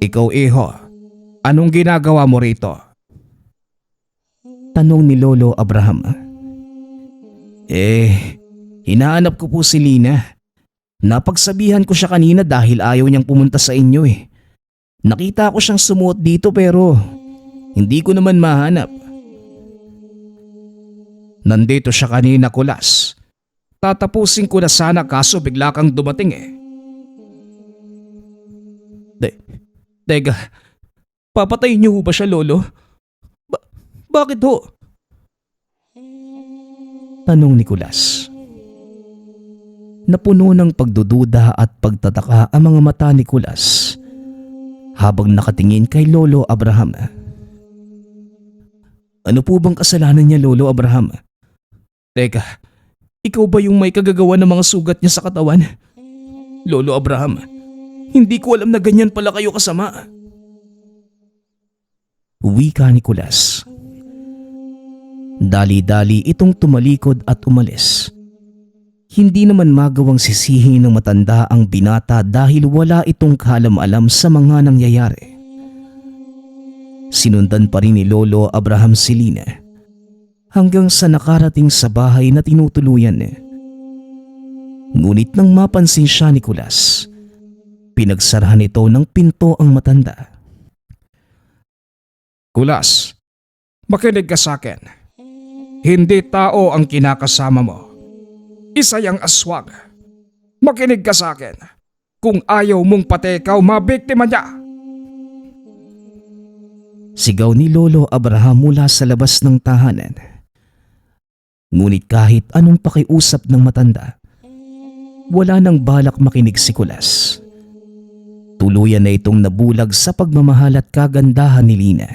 Ikaw, iho, anong ginagawa mo rito? Tanong ni Lolo Abraham. Hinahanap ko po si Lina. Napagsabihan ko siya kanina dahil ayaw niyang pumunta sa inyo Nakita ko siyang sumuot dito pero hindi ko naman mahanap. Nandito siya kanina, Kulas. Tatapusin ko na sana kaso bigla kang dumating eh. Teka, papatayin niyo ho ba siya, Lolo? Bakit ho? Tanong ni Kulas. Napuno ng pagdududa at pagtataka ang mga mata ni Kulas habang nakatingin kay Lolo Abraham. Ano po bang kasalanan niya, Lolo Abraham? Teka, ikaw ba yung may kagagawa ng mga sugat niya sa katawan? Lolo Abraham, hindi ko alam na ganyan pala kayo kasama. Wika ni Kulas. Dali-dali itong tumalikod at umalis. Hindi naman magawang sisihin ng matanda ang binata dahil wala itong kaalam-alam sa mga nangyayari. Sinundan pa rin ni Lolo Abraham si Lina hanggang sa nakarating sa bahay na tinutuluyan niya. Ngunit nang mapansin siya ni Kulas, pinagsarahan ito ng pinto ang matanda. Kulas, makinig ka sa akin. Hindi tao ang kinakasama mo. Isa yang aswang. Makinig ka sa akin. Kung ayaw mong pati ikaw mabiktima niya. Sigaw ni Lolo Abraham mula sa labas ng tahanan. Ngunit kahit anong pakiusap ng matanda, wala nang balak makinig si Kulas. Tuluyan na itong nabulag sa pagmamahal at kagandahan ni Lina.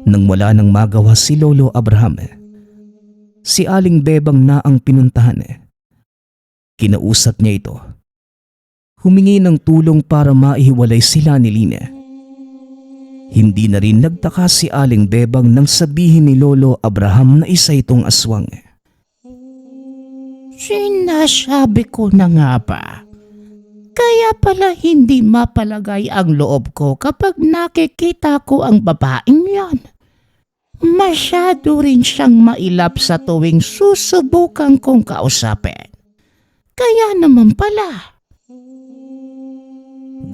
Nang wala nang magawa si Lolo Abraham, si Aling Bebang na ang pinuntahan. Kinausap niya ito. Humingi ng tulong para maihiwalay sila ni Lina. Hindi na rin nagtaka si Aling Bebang nang sabihin ni Lolo Abraham na isa itong aswang. Sinasabi ko na nga ba? Kaya pala hindi mapalagay ang loob ko kapag nakikita ko ang babaeng yan. Masyado rin siyang mailap sa tuwing susubukan kong kausapin. Kaya naman pala.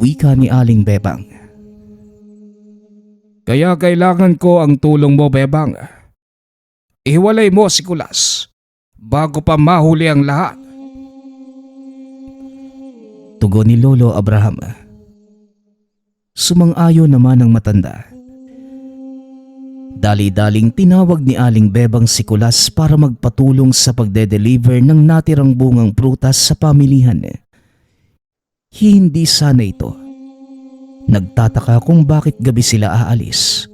Wika ni Aling Bebang. Kaya kailangan ko ang tulong mo, Bebang. Ihiwalay mo si Kulas bago pa mahuli ang lahat. Tugon ni Lolo Abraham. Sumang-ayon naman ang matanda. Dali-daling tinawag ni Aling Bebang si Kulas para magpatulong sa pagde-deliver ng natirang bungang prutas sa pamilihan. Hindi sana ito. Nagtataka kung bakit gabi sila aalis.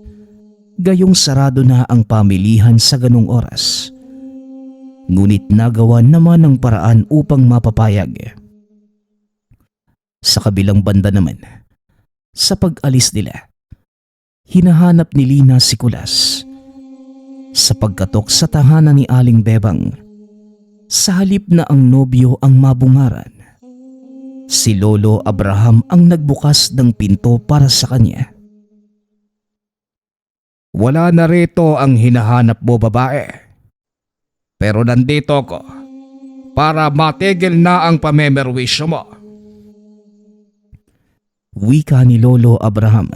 Gayong sarado na ang pamilihan sa ganong oras. Ngunit nagawa naman ang paraan upang mapapayag. Sa kabilang banda naman, sa pag-alis nila, hinahanap ni Lina si Kulas. Sa pagkatok sa tahanan ni Aling Bebang, sa halip na ang nobyo ang mabungaran, si Lolo Abraham ang nagbukas ng pinto para sa kanya. Wala na rito ang hinahanap mo, babae. Pero nandito ako para matigil na ang pamemerwisyo mo. Wika ni Lolo Abraham.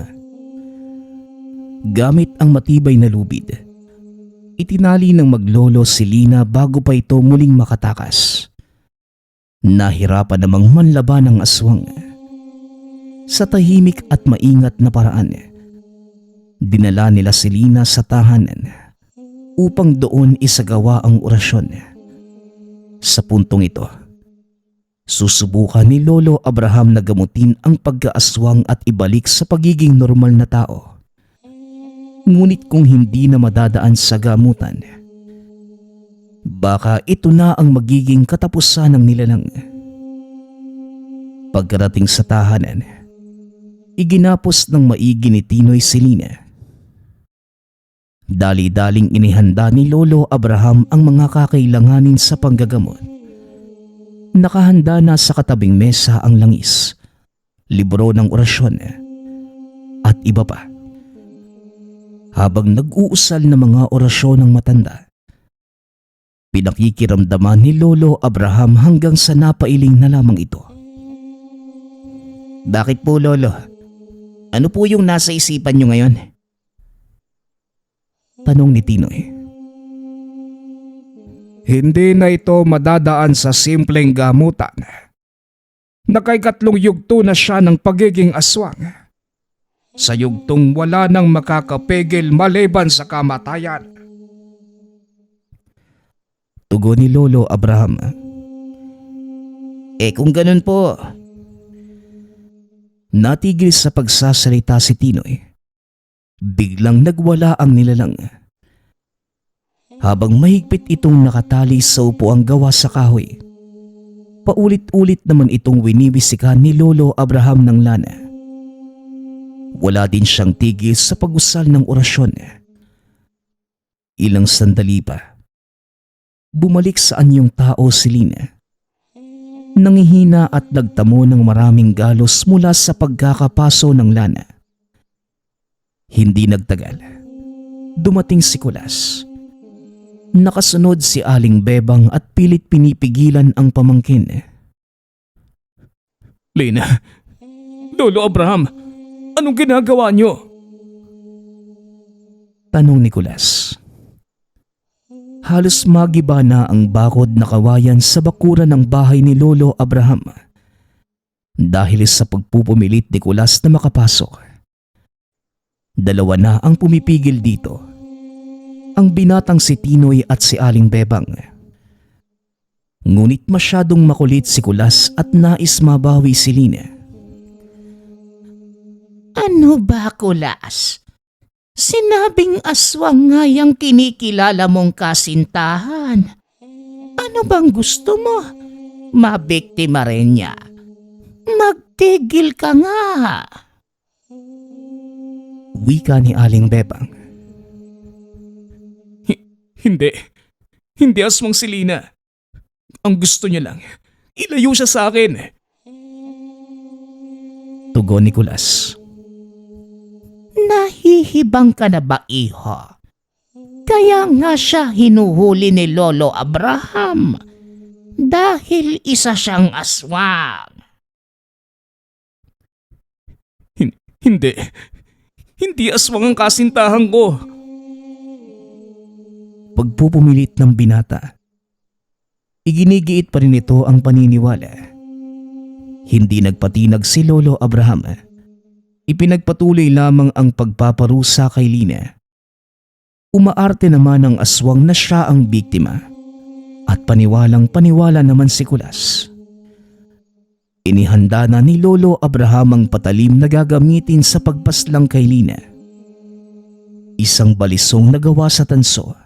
Gamit ang matibay na lubid, itinali ng maglolo si Lina bago pa ito muling makatakas. Nahirapan namang manlaban ang aswang. Sa tahimik at maingat na paraan, dinala nila si Lina sa tahanan upang doon isagawa ang orasyon. Sa puntong ito, susubukan ni Lolo Abraham na gamutin ang pagkaaswang at ibalik sa pagiging normal na tao. Ngunit kung hindi na madadaan sa gamutan, baka ito na ang magiging katapusan ng nilalang. Pagkarating sa tahanan, iginapos ng maigi ni Tinoy si Lina. Dali-daling inihanda ni Lolo Abraham ang mga kakailanganin sa panggagamot. Nakahanda na sa katabing mesa ang langis, libro ng orasyon, at iba pa. Habang nag-uusal ng mga orasyon ng matanda, pinakikiramdaman ni Lolo Abraham hanggang sa napailing na lamang ito. Bakit po, Lolo? Ano po yung nasa isipan nyo ngayon? Tanong ni Tinoy. Hindi na ito madadaan sa simpleng gamutan. Nakaikatlong yugto na siya ng pagiging aswang. Sa yugtong wala nang makakapigil maliban sa kamatayan. Tugon ni Lolo Abraham. Kung ganun po, Natigil sa pagsasalita si Tinoy. Biglang nagwala ang nilalang. Habang mahigpit itong nakatali sa upuang gawa sa kahoy, paulit-ulit naman itong winibisikan ni Lolo Abraham ng lana. Wala din siyang tigil sa pag-usal ng orasyon. Ilang sandali pa, bumalik sa anyong tao si Lina. Nangihina at nagtamo ng maraming galos mula sa pagkakapaso ng lana. Hindi nagtagal, dumating si Kulas. Nakasunod si Aling Bebang at pilit pinipigilan ang pamangkin. Lina, Lolo Abraham, anong ginagawa niyo? Tanong ni Kulas. Halos magiba na ang bakod na kawayan sa bakuran ng bahay ni Lolo Abraham dahil sa pagpupumilit ni Kulas na makapasok. Dalawa na ang pumipigil dito, ang binatang si Tinoy at si Aling Bebang. Ngunit masyadong makulit si Kulas at nais mabawi si Lina. ano ba, Kulas? Sinabing aswang nga yung kinikilala mong kasintahan. Ano bang gusto mo? Mabiktima rin niya. Magtigil ka nga. Wika ni Aling Bebang. Hindi. Hindi aswang si Lina. Ang gusto niya lang, ilayo siya sa akin. Tugon ni Kulas. Nahihibang ka na ba, iho? Kaya nga siya hinuhuli ni Lolo Abraham dahil isa siyang aswang. Hindi. Hindi aswang ang kasintahan ko. Pagpupumilit ng binata, iginigiit pa rin ito ang paniniwala. Hindi nagpatinag si Lolo Abraham. Ipinagpatuloy lamang ang pagpaparusa kay Lina. Umaarte naman ang aswang na siya ang biktima at paniwalang paniwala naman si Kulas. Inihanda na ni Lolo Abraham ang patalim na gagamitin sa pagpaslang kay Lina. Isang balisong na gawa sa tanso.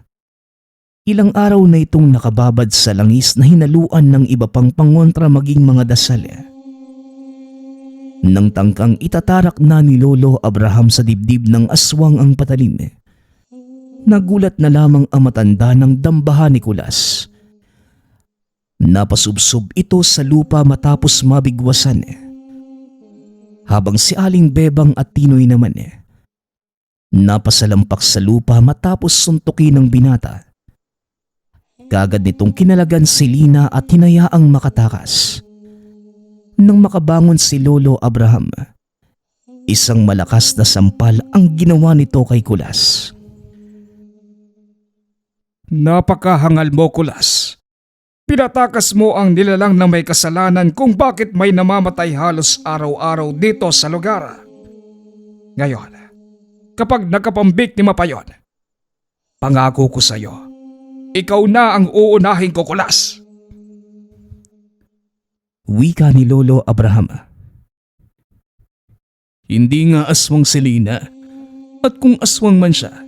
Ilang araw na itong nakababad sa langis na hinaluan ng iba pang pangontra maging mga dasal. Nang tangkang itatarak na ni Lolo Abraham sa dibdib ng aswang ang patalim, nagulat na lamang ang matanda ng dambahan ni Kulas. Napasubsob ito sa lupa matapos mabigwasan. Habang si Aling Bebang at Tinoy naman, napasalampak sa lupa matapos suntukin ng binata. Kagad nitong kinalagan si Lina at hinayaang makatakas. Nang makabangon si Lolo Abraham, isang malakas na sampal ang ginawa nito kay Kulas. Napakahangal mo, Kulas. Pinatakas mo ang nilalang na may kasalanan kung bakit may namamatay halos araw-araw dito sa lugar. Ngayon, kapag nakapambiktima pa yon, pangako ko sa iyo, ikaw na ang uunahin ko, Kulas. Wika ni Lolo Abraham. Hindi nga aswang si Lina. At kung aswang man siya,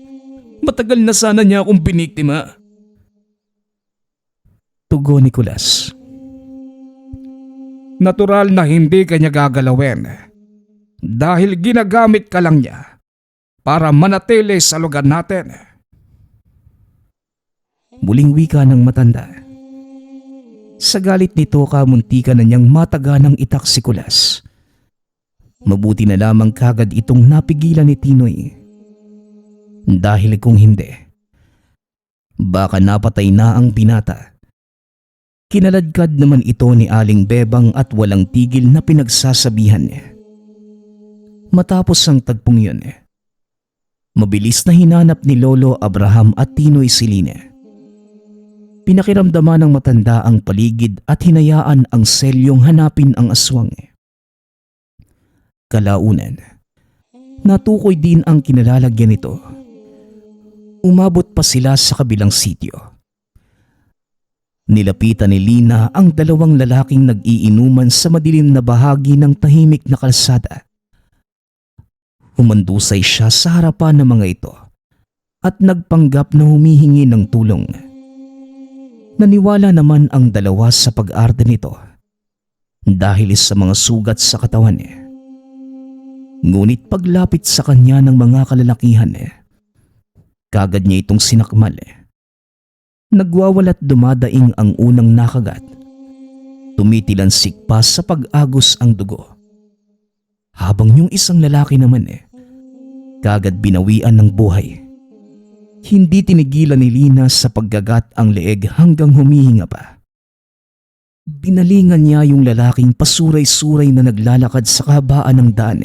matagal na sana niya akong biniktima. Tugon ni Kulas. Natural na hindi kanya gagalawin dahil ginagamit ka lang niya para manatili sa lugar natin. Muling wika ng matanda. Sa galit nito kamuntikan na niyang mataganang itak si Kulas. Mabuti na lamang kagad itong napigilan ni Tinoy. Dahil kung hindi, baka napatay na ang binata. Kinaladkad naman ito ni Aling Bebang at walang tigil na pinagsasabihan. Matapos ang tagpong yun, mabilis na hinanap ni Lolo Abraham at Tinoy si Lina. Pinakiramdaman ng matanda ang paligid at hinayaan ang selyong hanapin ang aswang. Kalaunan, natukoy din ang kinalalagyan nito. Umabot pa sila sa kabilang sitio. Nilapitan ni Lina ang dalawang lalaking nag-iinuman sa madilim na bahagi ng tahimik na kalsada. Humandusay siya sa harapan ng mga ito at nagpanggap na humihingi ng tulong. Naniwala naman ang dalawa sa pag-arte nito dahil sa mga sugat sa katawan niya. Ngunit paglapit sa kanya ng mga kalalakihan, kagad niya itong sinakmal. Nagwawala't dumadaing ang unang nakagat. Tumitilansik pa sa pag-agos ang dugo. Habang yung isang lalaki naman kagad binawian ng buhay. Hindi tinigilan ni Lina sa paggagat ang leeg hanggang humihinga pa. Binalingan niya yung lalaking pasuray-suray na naglalakad sa kahabaan ng daan.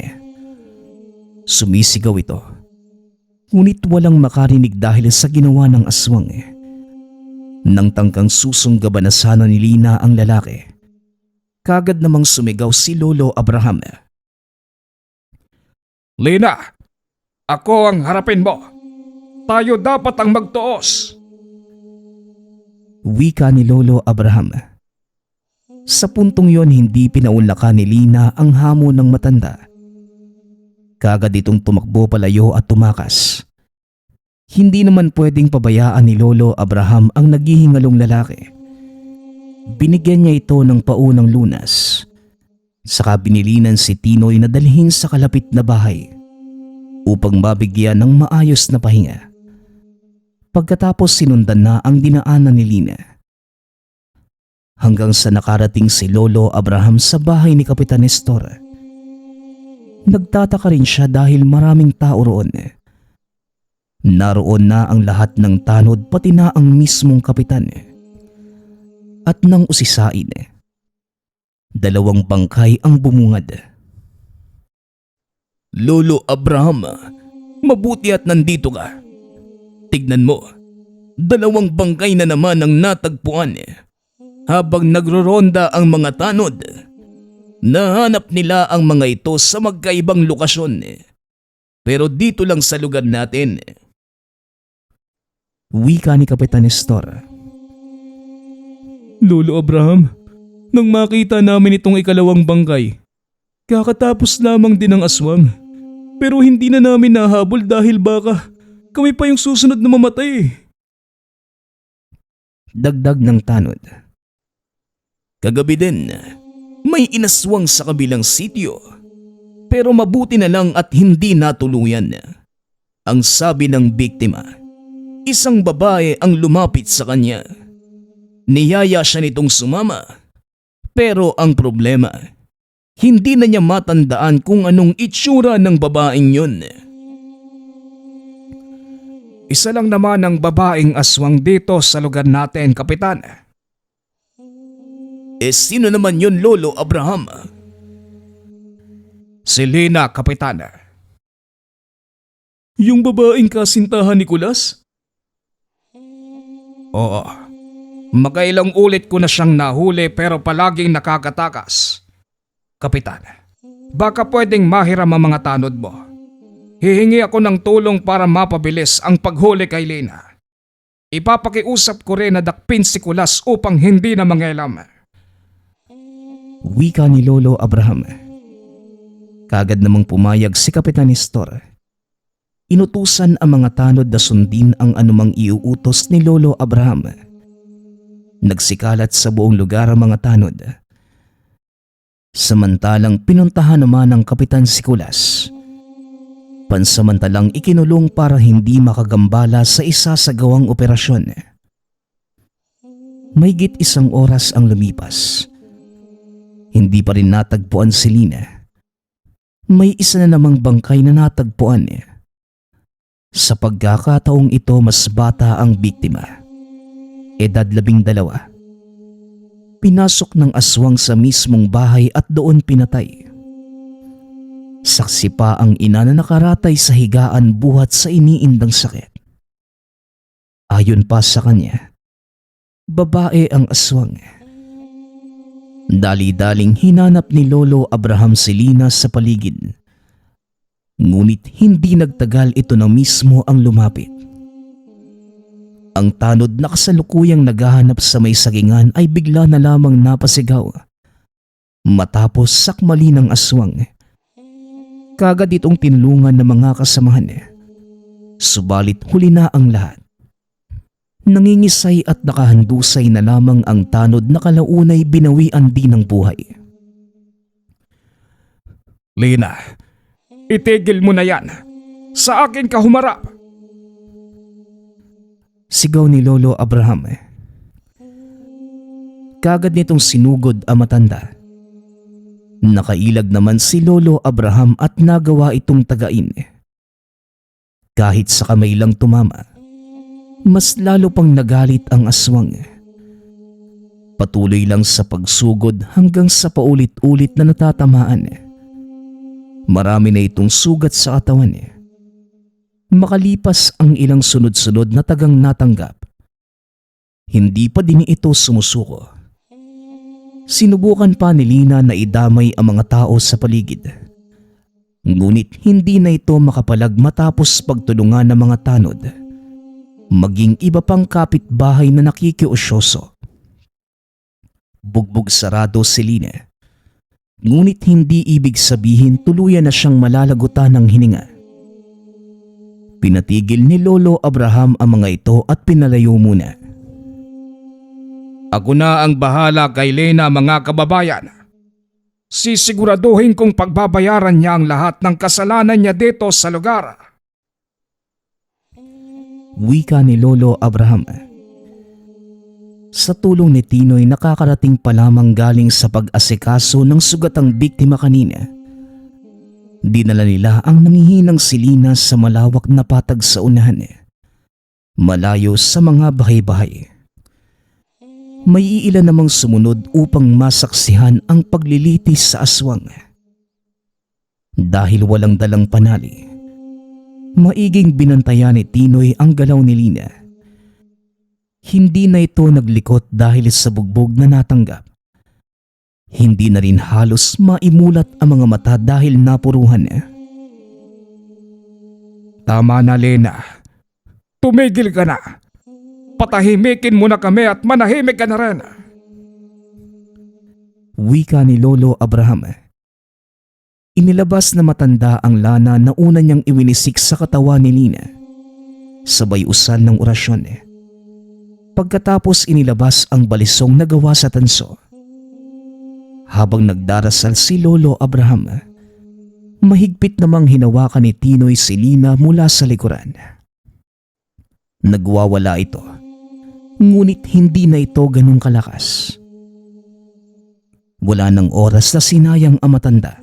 Sumisigaw ito. Ngunit walang makarinig dahil sa ginawa ng aswang. Nang tangkang susunggaban na sana ni Lina ang lalaki, kagad namang sumigaw si Lolo Abraham. Lina, ako ang harapin mo. Tayo dapat ang magtuos. Wika ni Lolo Abraham. Sa puntong yon hindi pinaunlakan ni Lina ang hamon ng matanda. Kagad itong tumakbo palayo at tumakas. Hindi naman pwedeng pabayaan ni Lolo Abraham ang naghihingalong lalaki. Binigyan niya ito ng paunang lunas. Saka binilinan si Tinoy na dalhin sa kalapit na bahay upang mabigyan ng maayos na pahinga. Pagkatapos sinundan na ang dinaanan ni Lina. Hanggang sa nakarating si Lolo Abraham sa bahay ni Kapitan Nestor. Nagtataka rin siya dahil maraming tao roon. Naroon na ang lahat ng tanod pati na ang mismong kapitan. At nang usisain, 2 bangkay ang bumungad. Lolo Abraham, mabuti at nandito ka. Tignan mo, 2 bangkay na naman ang natagpuan. Habang nagroronda ang mga tanod, nahanap nila ang mga ito sa magkaibang lokasyon. Pero dito lang sa lugar natin. Wika ni Kapitan Nestor. Lolo Abraham, nang makita namin itong ikalawang bangkay, kakatapos lamang din ng aswang. Pero hindi na namin nahabol dahil baka kami pa yung susunod na mamatay. Dagdag ng tanod. Kagabi din, may inaswang sa kabilang sityo. Pero mabuti na lang at hindi natuluyan. Ang sabi ng biktima, isang babae ang lumapit sa kanya. Niyaya siya nitong sumama. Pero ang problema, hindi na niya matandaan kung anong itsura ng babaeng yun. Isa lang naman ang babaeng aswang dito sa lugar natin, Kapitan. Sino naman yun, Lolo Abraham? Si Lina, Kapitan. Yung babaeng kasintahan ni Kulas? Oo. Makailang ulit ko na siyang nahuli pero palaging nakakatakas. Kapitan, baka pwedeng mahiram ang mga tanod mo. Hihingi ako ng tulong para mapabilis ang paghuli kay Lina. Ipapakiusap ko rin na dakpin si Kulas upang hindi na mangailam. Wika ni Lolo Abraham. Kagad namang pumayag si Kapitan Nestor. Inutusan ang mga tanod na sundin ang anumang iuutos ni Lolo Abraham. Nagsikalat sa buong lugar ang mga tanod. Samantalang pinuntahan naman ng Kapitan si Kulas. Pansamantalang ikinulong para hindi makagambala sa isa sa gawang operasyon. Mahigit 1 oras ang lumipas. Hindi pa rin natagpuan si Lina. May isa na namang bangkay na natagpuan. Sa pagkakataong ito mas bata ang biktima. Edad 12. Pinasok ng aswang sa mismong bahay at doon pinatay. Saksi pa ang ina na nakaratay sa higaan buhat sa iniindang sakit. Ayon pa sa kanya, babae ang aswang. Dali-daling hinanap ni Lolo Abraham si Lina sa paligid. Ngunit hindi nagtagal ito na mismo ang lumapit. Ang tanod na kasalukuyang naghahanap sa may sagingan ay bigla na lamang napasigaw. Matapos sakmali ng aswang, kagad itong tinulungan ng mga kasamahan. Subalit huli na ang lahat. Nangingisay at nakahandusay na lamang ang tanod na kalaunay binawian din ng buhay. Lina, itigil mo na yan. Sa akin ka humarap. Sigaw ni Lolo Abraham. Kagad nitong sinugod ang matanda. Nakailag naman si Lolo Abraham at nagawa itong tagain. Kahit sa kamay lang tumama, mas lalo pang nagalit ang aswang. Patuloy lang sa pagsugod hanggang sa paulit-ulit na natatamaan. Marami na itong sugat sa katawan. Makalipas ang ilang sunod-sunod na tagang natanggap, hindi pa din ito sumusuko. Sinubukan pa ni Lina na idamay ang mga tao sa paligid. Ngunit hindi na ito makapalag matapos pagtulungan ng mga tanod, maging iba pang kapitbahay na nakikiusyoso. Bugbog sarado si Lina. Ngunit hindi ibig sabihin tuluyan na siyang malalagutan ng hininga. Pinatigil ni Lolo Abraham ang mga ito at pinalayo muna. Ako na ang bahala kay Lena, mga kababayan. Sisiguraduhin kong pagbabayaran niya ang lahat ng kasalanan niya dito sa lugar. Wika ni Lolo Abraham. Sa tulong ni Tinoy, nakakarating pa lamang galing sa pag-asikaso ng sugatang biktima kanina. Dinala nila ang nangihinang si Lina sa malawak na patag sa unahan, malayo sa mga bahay-bahay. May iilan namang sumunod upang masaksihan ang paglilitis sa aswang. Dahil walang dalang panali, maiging binantayan ni Tinoy ang galaw ni Lina. Hindi na ito naglikot dahil sa bugbog na natanggap. Hindi na rin halos maimulat ang mga mata dahil napuruhan. Tama na, Lena. Tumigil ka na. Patahimikin mo na kami at manahimik ka na rin. Wika ni Lolo Abraham. Inilabas na matanda ang lana na una niyang iwinisik sa katawan ni Lina. Sabay usan ng orasyon. Pagkatapos inilabas ang balisong na gawa sa tanso. Habang nagdarasal si Lolo Abraham, mahigpit namang hinawakan ni Tinoy si Lina mula sa likuran. Nagwawala ito. Ngunit hindi na ito ganun kalakas. Wala nang oras na sinayang ang matanda.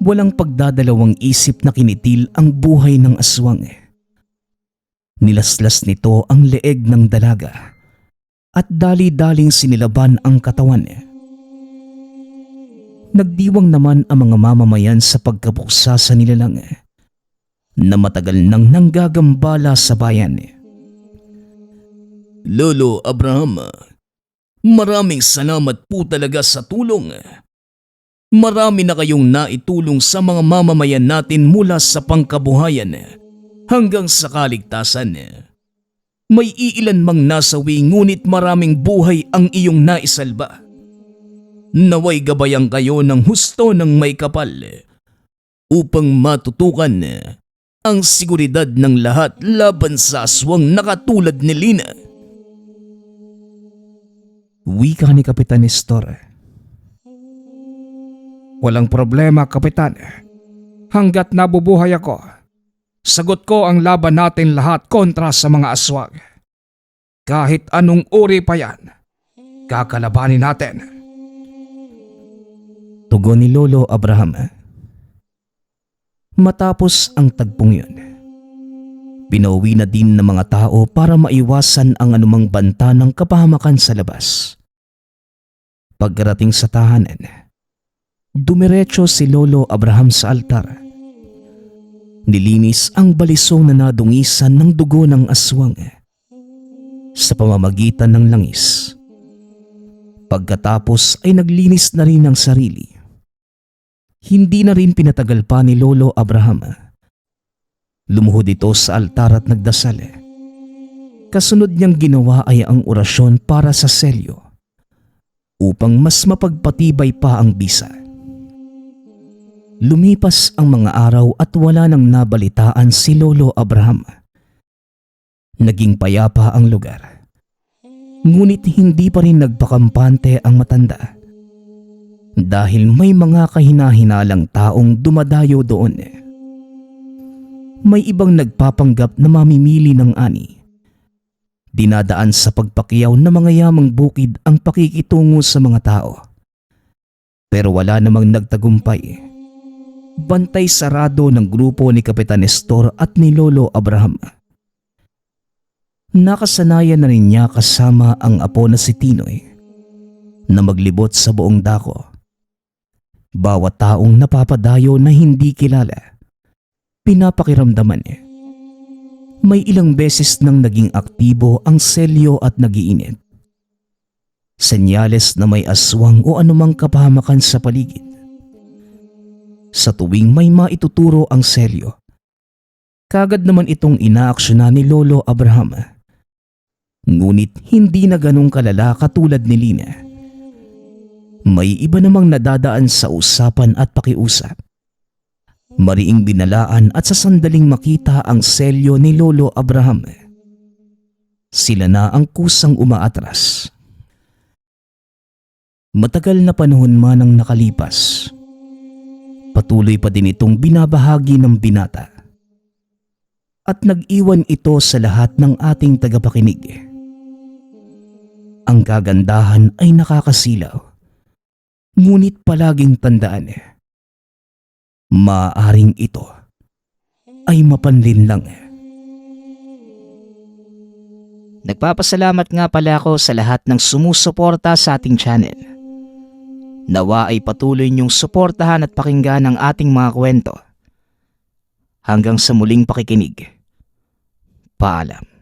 Walang pagdadalawang isip na kinitil ang buhay ng aswang. Nilaslas nito ang leeg ng dalaga at dali-daling sinilaban ang katawan. Nagdiwang naman ang mga mamamayan sa pagkapuksa sa nilalang na matagal nang nanggagambala sa bayan. Lolo Abraham, maraming salamat po talaga sa tulong. Marami na kayong naitulong sa mga mamamayan natin mula sa pangkabuhayan hanggang sa kaligtasan. May iilan mang nasawi ngunit maraming buhay ang iyong naisalba. Naway gabayan kayo ng husto ng may kapal upang matutukan ang seguridad ng lahat laban sa aswang na katulad ni Lina. Wika ni Kapitan Nestor. Walang problema, Kapitan. Hanggat nabubuhay ako, sagot ko ang laban natin lahat kontra sa mga aswang. Kahit anong uri pa yan, kakalabanin natin. Tugon ni Lolo Abraham. Matapos ang tagpong yun, pinauwi na din ng mga tao para maiwasan ang anumang banta ng kapahamakan sa labas. Pagkarating sa tahanan, Dumiretso si Lolo Abraham sa altar. Nilinis ang balisong na nadungisan ng dugo ng aswang sa pamamagitan ng langis. Pagkatapos ay naglinis na rin ng sarili. Hindi na rin pinatagal pa ni Lolo Abraham. Lumuhod ito sa altar at nagdasal. Kasunod niyang ginawa ay ang orasyon para sa selyo upang mas mapagpatibay pa ang bisa. Lumipas ang mga araw at wala nang nabalitaan si Lolo Abraham. Naging payapa ang lugar. Ngunit hindi pa rin nagpakampante ang matanda dahil may mga kahina-hinalang taong dumadayo doon. May ibang nagpapanggap na mamimili ng ani. Dinadaan sa pagpakiyaw ng mga yamang bukid ang pakikitungo sa mga tao. Pero wala namang nagtagumpay. Bantay sarado ng grupo ni Kapitan Nestor at ni Lolo Abraham. Nakasanayan na rin niya kasama ang apo na si Tinoy na maglibot sa buong dako. Bawat taong napapadayo na hindi kilala, pinapakiramdaman niya. May ilang beses nang naging aktibo ang selyo at nagiinit. Senyales na may aswang o anumang kapahamakan sa paligid. Sa tuwing may maituturo ang selyo, kagad naman itong inaaksyonan ni Lolo Abraham. Ngunit hindi na ganong kalala katulad ni Lina. May iba namang nadadaan sa usapan at pakiusap. Mariing binalaan at sa sandaling makita ang selyo ni Lolo Abraham. Sila na ang kusang umaatras. Matagal na panahon man ang nakalipas. Patuloy pa din itong binabahagi ng binata. At nag-iwan ito sa lahat ng ating tagapakinig. Ang kagandahan ay nakakasilaw. Ngunit palaging tandaan, maaaring ito ay mapanlin lang. Nagpapasalamat nga pala ako sa lahat ng sumusuporta sa ating channel. Nawa ay patuloy niyong suportahan at pakinggan ang ating mga kwento. Hanggang sa muling pakikinig. Paalam.